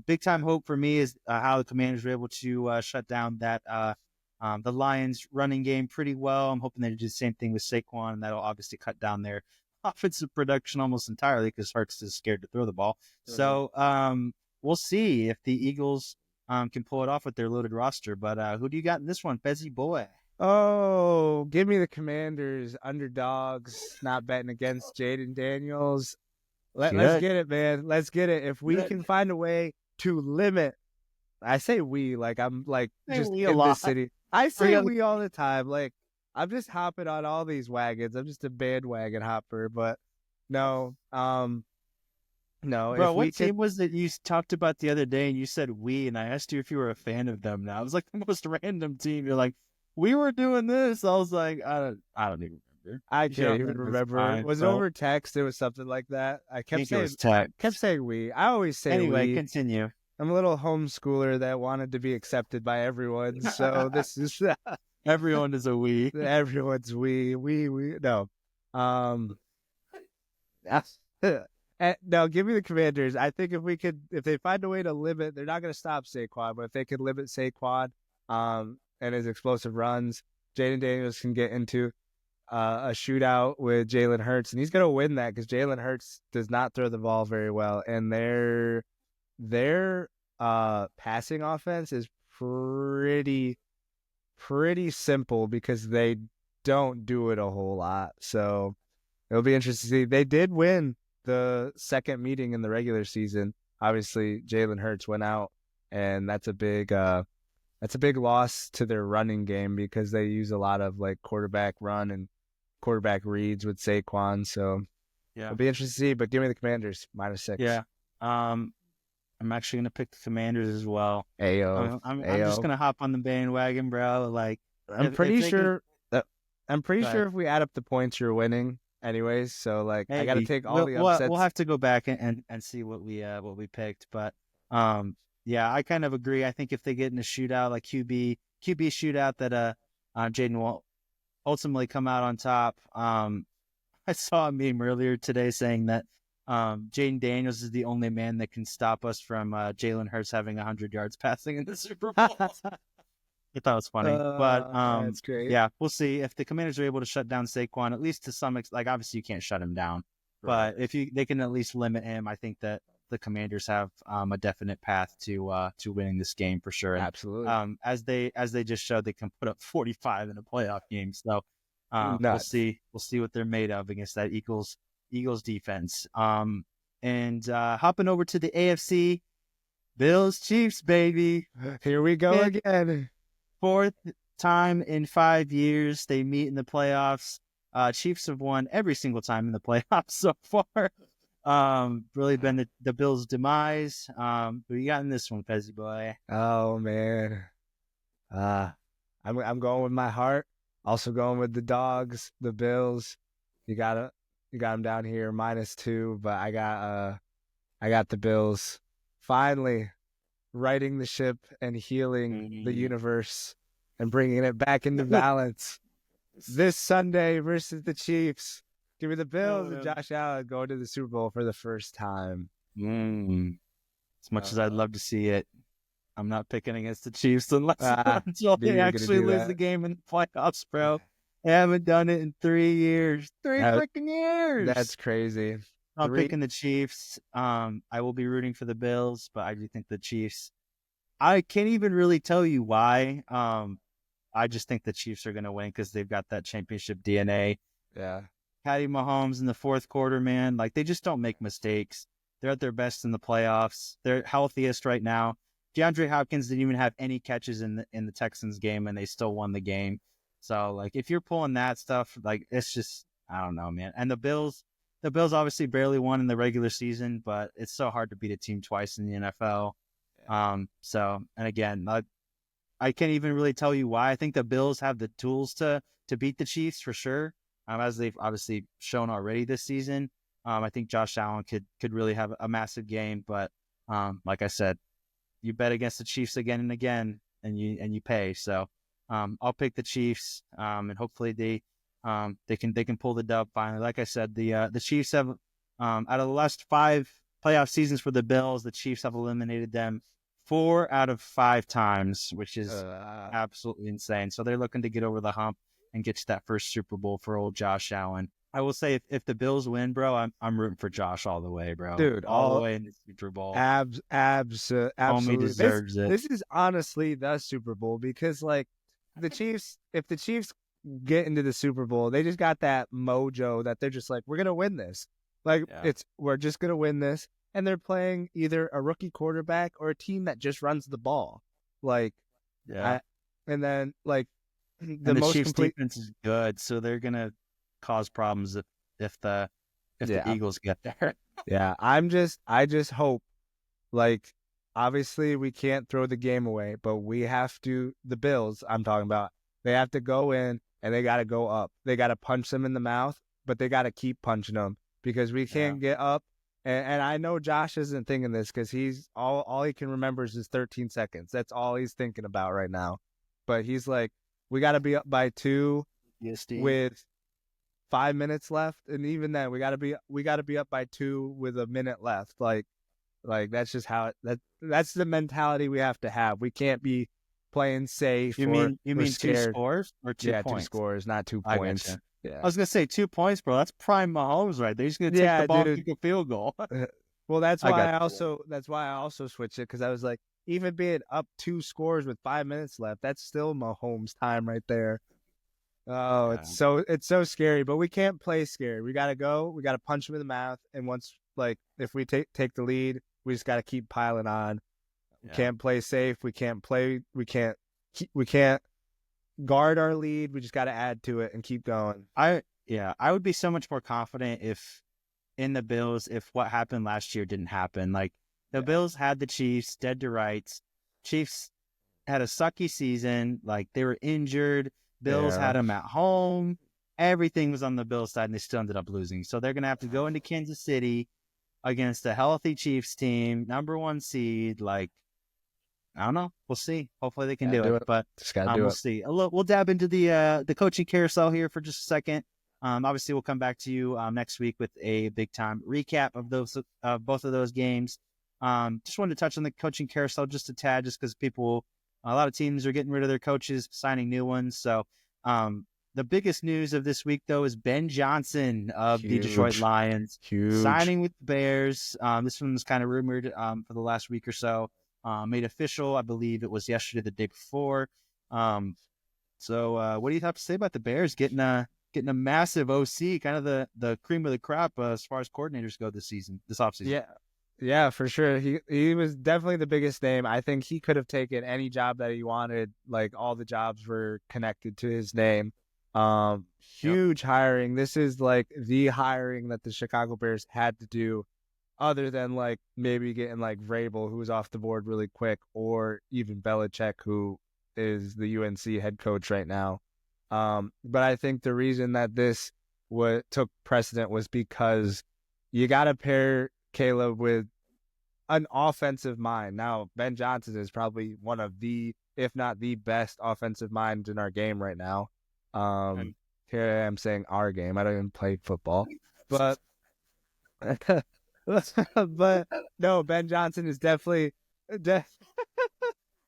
Big time hope for me is how the Commanders were able to shut down that the Lions running game pretty well. I'm hoping they do the same thing with Saquon, and that'll obviously cut down their offensive production almost entirely because Hurts is scared to throw the ball. Mm-hmm. So we'll see if the Eagles can pull it off with their loaded roster. But who do you got in this one, Fezzy boy? Oh, give me the Commanders, underdogs, not betting against Jaden Daniels. Let's get it, man. Let's get it. If we can find a way to limit, I say we, like I'm like just in this city. I say we all the time. Like, I'm just hopping on all these wagons. I'm just a bandwagon hopper, but no, no. Bro, If we what could, team was it you talked about the other day and you said we, and I asked you if you were a fan of them now? It was like the most random team. You're like, we were doing this. I was like, I don't even remember. I You can't shot even that, that's remember. fine, Was it but over text? It was something like that. I I think it was kept text. saying we. I always say Anyway, we. continue. I'm a little homeschooler that wanted to be accepted by everyone. So this is Everyone is a we. everyone's we. No. Um, no, give me the Commanders. I think if they find a way to limit, they're not going to stop Saquon, but if they could limit Saquon, and his explosive runs, Jaden Daniels can get into a shootout with Jalen Hurts, and he's going to win that because Jalen Hurts does not throw the ball very well, and their passing offense is pretty simple because they don't do it a whole lot. So it'll be interesting to see. They did win the second meeting in the regular season. Obviously, Jalen Hurts went out, and that's a big loss to their running game because they use a lot of like quarterback run and quarterback reads with Saquon. So Yeah. it'll be interesting to see. But give me the Commanders -6. Yeah. I'm actually gonna pick the Commanders as well. Ayo. I'm just gonna hop on the bandwagon, bro. Like I'm pretty sure ahead. if we add up the points, you're winning anyways. So like, I got to Maybe. take all the upsets. We'll have to go back and see what we picked, but yeah, I kind of agree. I think if they get in a shootout, like QB shootout, that Jaden will ultimately come out on top. I saw a meme earlier today saying that Jaden Daniels is the only man that can stop us from Jalen Hurts having 100 yards passing in the Super Bowl. I thought it was funny, but That's great. yeah, we'll see if the Commanders are able to shut down Saquon, at least to some extent. Like obviously you can't shut him down, Right. but if they can at least limit him, I think that the Commanders have a definite path to winning this game for sure. And, Absolutely. as they just showed, they can put up 45 in a playoff game. So we'll Nuts. see what they're made of against that Eagles defense. And hopping over to the AFC, Bills Chiefs, baby. Here we go again. Fourth time in 5 years they meet in the playoffs. Chiefs have won every single time in the playoffs so far. Really been the Bills' demise. Who you got in this one, Pezzy boy? Oh man. I'm going with my heart. Also going with the dogs, the Bills. You got them down here -2, but I got the Bills finally righting the ship and healing the universe and bringing it back into balance. This Sunday versus the Chiefs. Give me the Bills and Josh Allen going to the Super Bowl for the first time. As much as I'd love to see it, I'm not picking against the Chiefs until knew you they were actually gonna do lose that. the game in the playoffs, bro. They haven't done it in 3 years. 3 freaking years. That's crazy. I'm picking the Chiefs. I will be rooting for the Bills, but I do think the Chiefs. I can't even really tell you why. I just think the Chiefs are going to win because they've got that championship DNA. Yeah. Patty Mahomes in the fourth quarter, man. Like, they just don't make mistakes. They're at their best in the playoffs. They're healthiest right now. DeAndre Hopkins didn't even have any catches in the Texans game, and they still won the game. So, like, if you're pulling that stuff, like, it's just, I don't know, man. And the Bills obviously barely won in the regular season, but it's so hard to beat a team twice in the NFL. So, and again, I can't even really tell you why. I think the Bills have the tools to beat the Chiefs for sure, as they've obviously shown already this season. I think Josh Allen could really have a massive game, but like I said, you bet against the Chiefs again and again, and you pay. So I'll pick the Chiefs, and hopefully they can pull the dub finally. Like I said, the Chiefs have out of the last 5 playoff seasons for the Bills, the Chiefs have eliminated them 4 out of 5 times, which is absolutely insane. So they're looking to get over the hump and get to that first Super Bowl for old Josh Allen. I will say if the Bills win, bro, I'm rooting for Josh all the way, bro. Dude, all the way in the Super Bowl. Absolutely. Homie deserves it. This is honestly the Super Bowl because, like, the Chiefs, if the Chiefs get into the Super Bowl, they just got that mojo that they're just like, we're going to win this. Like, we're just going to win this. And they're playing either a rookie quarterback or a team that just runs the ball. Like, and then, like, the And the most Chiefs complete. defense is good, so they're gonna cause problems if the Yeah, Eagles get there. yeah. I just hope, like, obviously we can't throw the game away, but we have to. The Bills, I'm talking about, they have to go in and they got to go up. They got to punch them in the mouth, but they got to keep punching them because we Yeah. can't get up. And I know Josh isn't thinking this because he's all he can remember is his 13 seconds. That's all he's thinking about right now. But he's like, we got to be up by 2 Yes, Steve. with 5 minutes left, and even then, we got to be up by 2 with a minute left. Like that's just how that's the mentality we have to have. We can't be playing safe You or mean you we're mean two scared. scores or 2 Yeah, two points? scores, not 2 I points. gotcha. Yeah. I was gonna say 2 points, bro. That's prime Mahomes right there. He's gonna take the Yeah, ball and dude. kick a field goal. Well, I got that's why I also switched it because I was like, even being up 2 scores with 5 minutes left, that's still Mahomes time right there. Oh, yeah. it's so scary, but we can't play scared. We gotta go. We gotta punch them in the mouth, and once like if we take the lead, we just gotta keep piling on. We Yeah. can't play safe. We can't play. We can't guard our lead. We just gotta add to it and keep going. I would be so much more confident if in the Bills if what happened last year didn't happen. Like the Bills had the Chiefs dead to rights. Chiefs had a sucky season. Like they were injured. Bills Yeah. had them at home. Everything was on the Bills side, and they still ended up losing. So they're gonna have to go into Kansas City against a healthy Chiefs team, #1 seed. Like I don't know. We'll see. Hopefully they can do it. But Just gotta do we'll it. see. We'll dab into the coaching carousel here for just a second. Obviously we'll come back to you next week with a big time recap of those both of those games. Just wanted to touch on the coaching carousel just a tad, just because a lot of teams are getting rid of their coaches, signing new ones. So the biggest news of this week though is Ben Johnson of the Detroit Lions signing with the Bears. This one was kind of rumored for the last week or so. Made official, I believe it was yesterday, the day before. So what do you have to say about the Bears getting a massive OC, kind of the cream of the crop as far as coordinators go this offseason? Yeah, for sure. He was definitely the biggest name. I think he could have taken any job that he wanted. Like all the jobs were connected to his name. Huge hiring. This is like the hiring that the Chicago Bears had to do, other than like maybe getting like Vrabel, who was off the board really quick, or even Belichick, who is the UNC head coach right now. But I think the reason that this took precedent was because you got to pair Caleb with an offensive mind. Now, Ben Johnson is probably one of the, if not the best offensive minds in our game right now. Here I am saying our game. I don't even play football, but but no, Ben Johnson is definitely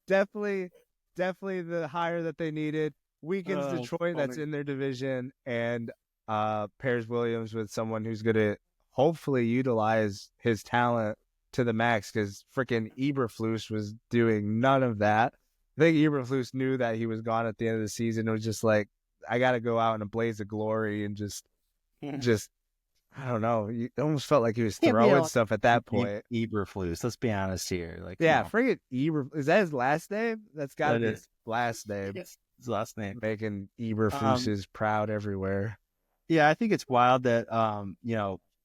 definitely the hire that they needed. Weakens Detroit, that's in their division, and pairs Williams with someone who's going to hopefully utilize his talent to the max, because freaking Eberflus was doing none of that. I think Eberflus knew that he was gone at the end of the season. It was just like, I got to go out in a blaze of glory and just I don't know. It almost felt like he was throwing stuff at that point. Eberflus, let's be honest here. Like, yeah, friggin' Eberflus. Is that his last name? That's got to be his last name. Yes, his last name. Making Eberflus proud everywhere. Yeah, I think it's wild that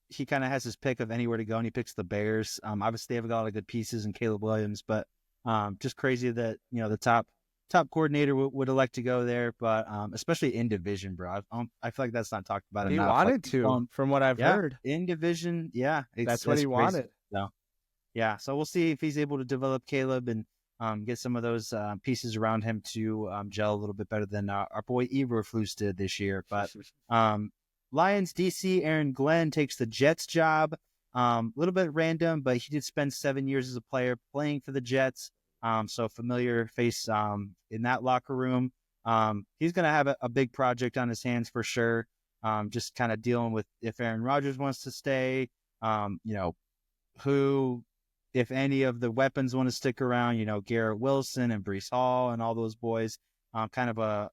he kind of has his pick of anywhere to go, and he picks the Bears. Obviously, they have a lot of good pieces in Caleb Williams, but just crazy that the top coordinator would elect to go there, but especially in division, bro. I feel like that's not talked about enough. He wanted to, from what I've heard. In division, yeah. That's what he wanted. So, yeah, so we'll see if he's able to develop Caleb and get some of those pieces around him to gel a little bit better than our boy Eberflus did this year. But Lions DC Aaron Glenn takes the Jets job. A little bit random, but he did spend 7 years as a player playing for the Jets. So familiar face in that locker room. He's going to have a big project on his hands for sure. Just kind of dealing with if Aaron Rodgers wants to stay, who, if any of the weapons want to stick around, Garrett Wilson and Breece Hall and all those boys, kind of a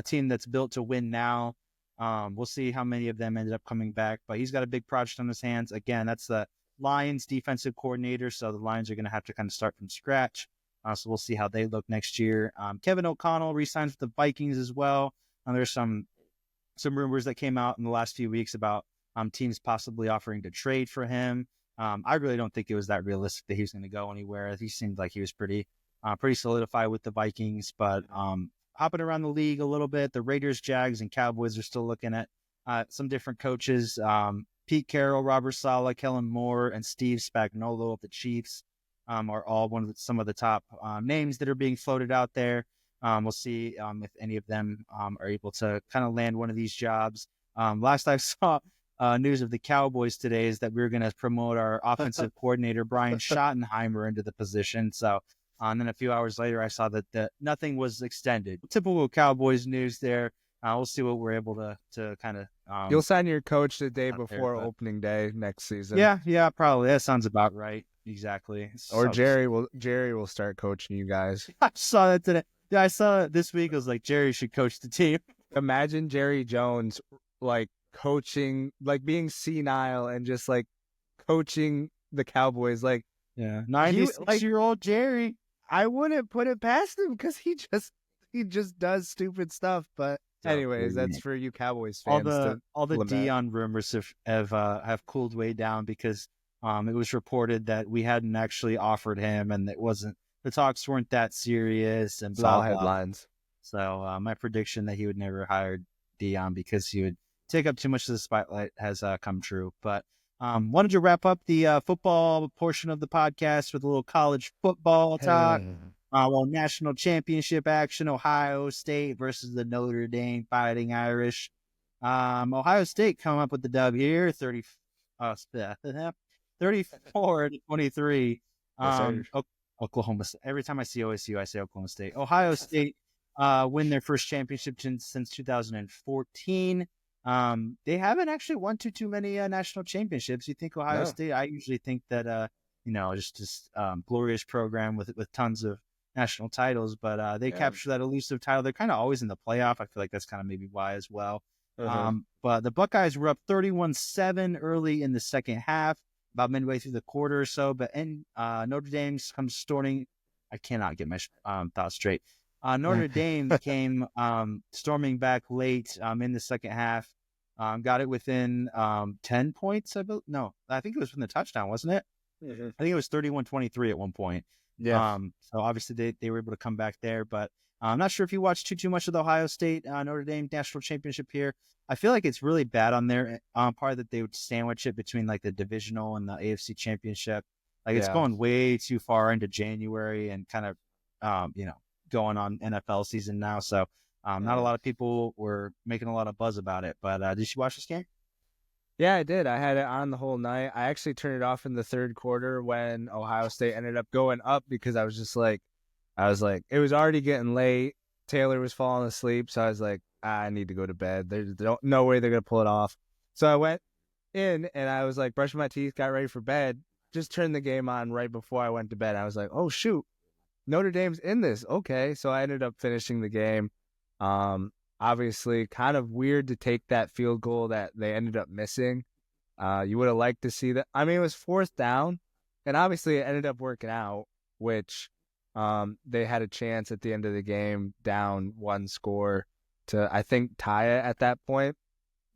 team that's built to win now. We'll see how many of them ended up coming back, but he's got a big project on his hands. Again, that's the Lions defensive coordinator, so the Lions are going to have to kind of start from scratch. So we'll see how they look next year. Kevin O'Connell re-signs with the Vikings as well. There's some rumors that came out in the last few weeks about teams possibly offering to trade for him. I really don't think it was that realistic that he was going to go anywhere. He seemed like he was pretty solidified with the Vikings, but hopping around the league a little bit, the Raiders, Jags, and Cowboys are still looking at some different coaches. Pete Carroll, Robert Saleh, Kellen Moore, and Steve Spagnuolo of the Chiefs are all some of the top names that are being floated out there. We'll see if any of them are able to kind of land one of these jobs. Last I saw news of the Cowboys today is that we're going to promote our offensive coordinator, Brian Schottenheimer, into the position. So and then a few hours later, I saw that nothing was extended. Typical Cowboys news there. We'll see what we're able to kind of. You'll sign your coach the day before opening day next season. Yeah, probably. That sounds about right. Exactly. Or Jerry will start coaching you guys. I saw that today. Yeah, I saw it this week. I was like, Jerry should coach the team. Imagine Jerry Jones like coaching, like being senile and just like coaching the Cowboys. Like, yeah, 96-year-old Jerry. I wouldn't put it past him because he just does stupid stuff. But anyways, that's for you Cowboys fans. All the Dion rumors have cooled way down because it was reported that we hadn't actually offered him and the talks weren't that serious and blah, headlines. So my prediction that he would never hire Dion because he would take up too much of the spotlight has come true. But wanted to wrap up the football portion of the podcast with a little college football talk. National championship action, Ohio State versus the Notre Dame Fighting Irish. Ohio State come up with the dub here, 34-23. Oklahoma State. Every time I see OSU, I say Oklahoma State. Ohio State win their first championship since 2014. They haven't actually won too many national championships. You think Ohio State? I usually think that just glorious program with tons of national titles, but they capture that elusive title. They're kind of always in the playoff. I feel like that's kind of maybe why as well. But the Buckeyes were up 31-7 early in the second half, about midway through the quarter or so. But Notre Dame comes storming. I cannot get my thoughts straight. Notre Dame came storming back late in the second half. Got it within 10 points. I think it was from the touchdown, wasn't it? Mm-hmm. I think it was 31-23 at one point. Yeah. So obviously they were able to come back there, but I'm not sure if you watched too much of the Ohio State Notre Dame national championship here. I feel like it's really bad on their part that they would sandwich it between like the divisional and the AFC championship. Like it's going way too far into January and kind of, going on NFL season now. So not a lot of people were making a lot of buzz about it, but did you watch this game? Yeah, I did. I had it on the whole night. I actually turned it off in the third quarter when Ohio State ended up going up because I was like, it was already getting late. Taylor was falling asleep. So I was like, I need to go to bed. There's no way they're going to pull it off. So I went in and I was like brushing my teeth, got ready for bed, just turned the game on right before I went to bed. I was like, oh, shoot, Notre Dame's in this. Okay. So I ended up finishing the game. Obviously, kind of weird to take that field goal that they ended up missing. You would have liked to see that. I mean, it was fourth down, and obviously it ended up working out, which they had a chance at the end of the game, down one score to, I think, tie it at that point.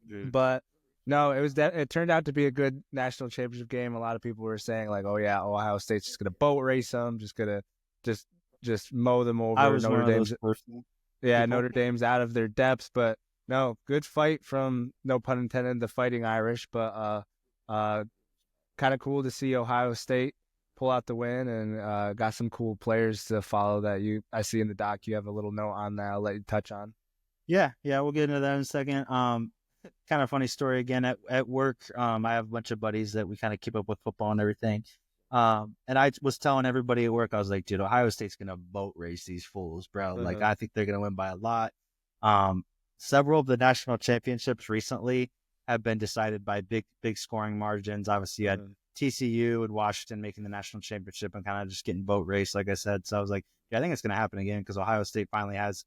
Dude. But no, it turned out to be a good national championship game. A lot of people were saying like, "Oh yeah, Ohio State's just gonna boat race them, just gonna just mow them over." I was Notre Dame's person. Yeah, Notre Dame's out of their depths, but no, good fight from, no pun intended, the Fighting Irish. But kind of cool to see Ohio State pull out the win, and got some cool players to follow that I see in the doc. You have a little note on that I'll let you touch on. Yeah, we'll get into that in a second. Kind of funny story again at work. I have a bunch of buddies that we kind of keep up with football and everything. And I was telling everybody at work, I was like, dude, Ohio State's going to boat race these fools, bro. Like, I think they're going to win by a lot. Several of the national championships recently have been decided by big scoring margins. Obviously, you had TCU and Washington making the national championship and kind of just getting boat race, like I said. So I was like, yeah, I think it's going to happen again because Ohio State finally has,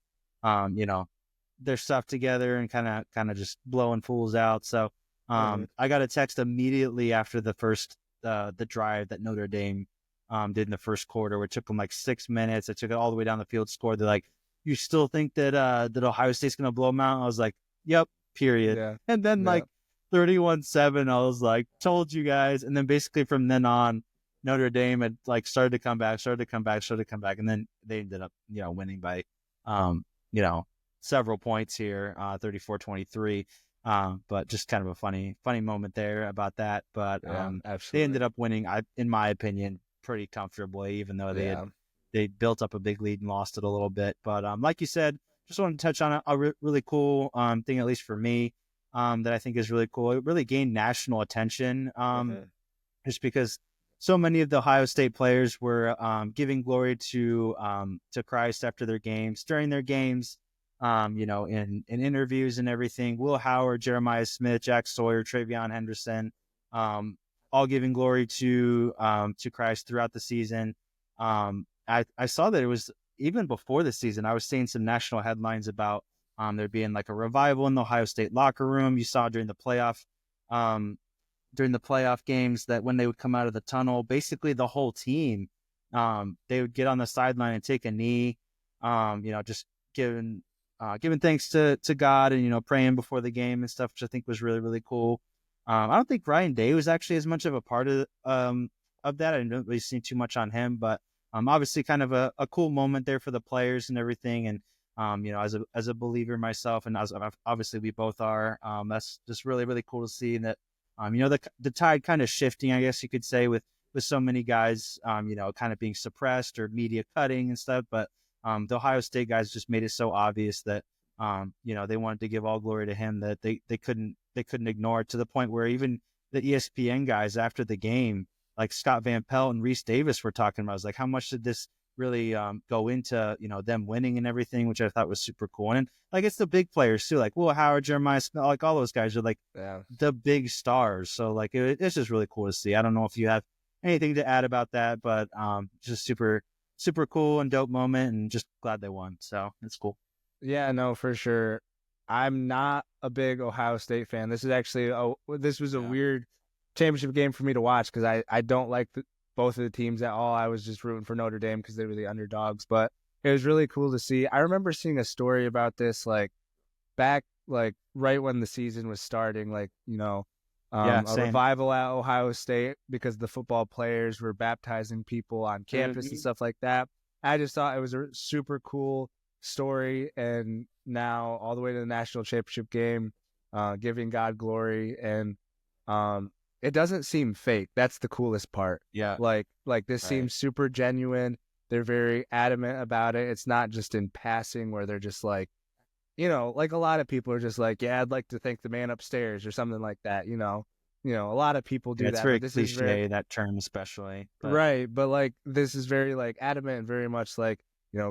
their stuff together and kind of just blowing fools out. So I got a text immediately after the first the drive that Notre Dame did in the first quarter, where it took them like 6 minutes. They took it all the way down the field, scored. They're like, you still think that Ohio State's going to blow them out? I was like, yep, period. Yeah. And then Yeah. like 31-7, I was like, told you guys. And then basically from then on, Notre Dame had like started to come back. And then they ended up, winning by, several points here, 34-23. But just kind of a funny moment there about that. But they ended up winning, in my opinion, pretty comfortably, even though they built up a big lead and lost it a little bit. But like you said, just wanted to touch on a really cool thing, at least for me, that I think is really cool. It really gained national attention just because so many of the Ohio State players were giving glory to Christ after their games, during their games, in interviews and everything. Will Howard, Jeremiah Smith, Jack Sawyer, Travion Henderson, all giving glory to Christ throughout the season. I saw that it was even before the season. I was seeing some national headlines about there being like a revival in the Ohio State locker room. You saw during the playoff games that when they would come out of the tunnel, basically the whole team, they would get on the sideline and take a knee, just giving thanks to God and, praying before the game and stuff, which I think was really, really cool. I don't think Ryan Day was actually as much of a part of that. I didn't really see too much on him, but obviously kind of a cool moment there for the players and everything. And, as a believer myself, and as obviously we both are, that's just really, really cool to see that, the tide kind of shifting, I guess you could say, with so many guys, kind of being suppressed or media cutting and stuff. But the Ohio State guys just made it so obvious that, they wanted to give all glory to him, that they couldn't ignore it, to the point where even the ESPN guys after the game, like Scott Van Pelt and Reese Davis, were talking about, I was like, how much did this really go into, them winning and everything, which I thought was super cool. And like, it's the big players too, like Will Howard, Jeremiah Smith, like all those guys are like the big stars. So like, it's just really cool to see. I don't know if you have anything to add about that, but just super, super cool and dope moment, and just glad they won. So it's cool. Yeah, no, for sure. I'm not a big Ohio State fan. This is actually this was a weird championship game for me to watch, because I don't like both of the teams at all. I was just rooting for Notre Dame because they were the underdogs, but it was really cool to see. I remember seeing a story about this like back like right when the season was starting, like, a revival at Ohio State because the football players were baptizing people on campus and stuff like that. I just thought it was a super cool story, and now all the way to the national championship game, giving God glory, and it doesn't seem fake. That's the coolest part. Yeah. Like this seems super genuine. They're very adamant about it. It's not just in passing where they're just like, like a lot of people are just like, yeah, I'd like to thank the man upstairs or something like that. A lot of people do that. It's very cliche, that term especially. But... Right. But like, this is very like adamant and very much like,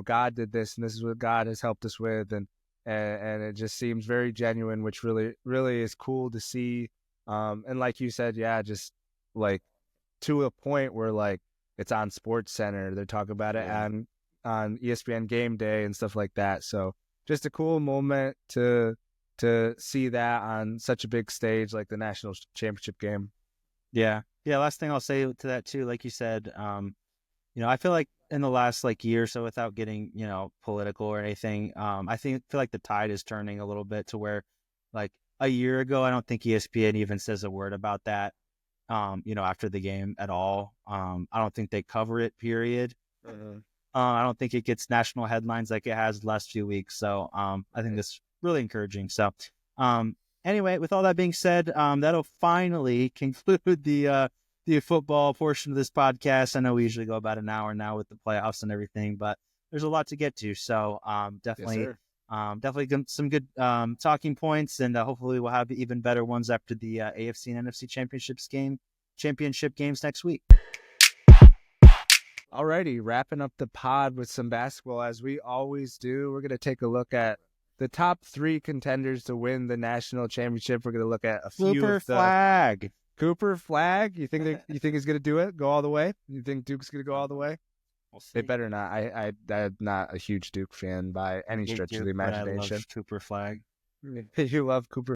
God did this and this is what God has helped us with. And it just seems very genuine, which really, really is cool to see. And like you said, yeah, just like to a point where like it's on Sports Center, they're talking about it on ESPN Game Day and stuff like that. So just a cool moment to see that on such a big stage like the national championship game. Yeah. Last thing I'll say to that too, like you said, I feel like in the last like year or so, without getting, political or anything, I feel like the tide is turning a little bit to where, like, a year ago, I don't think ESPN even says a word about that, after the game at all. I don't think they cover it, period. I don't think it gets national headlines like it has the last few weeks. So I think that's really encouraging. So anyway, with all that being said, that'll finally conclude the football portion of this podcast. I know we usually go about an hour now with the playoffs and everything, but there's a lot to get to. So definitely. Yes, definitely some good talking points, and hopefully we'll have even better ones after the AFC and NFC championship games next week. Alrighty, wrapping up the pod with some basketball as we always do. We're going to take a look at the top 3 contenders to win the national championship. We're going to look at a few Cooper Flag. Cooper Flag. You think he's going to do it? Go all the way? You think Duke's going to go all the way? We'll see. They better not. I'm not a huge Duke fan by any stretch of the imagination. I love Cooper Flag. You love Cooper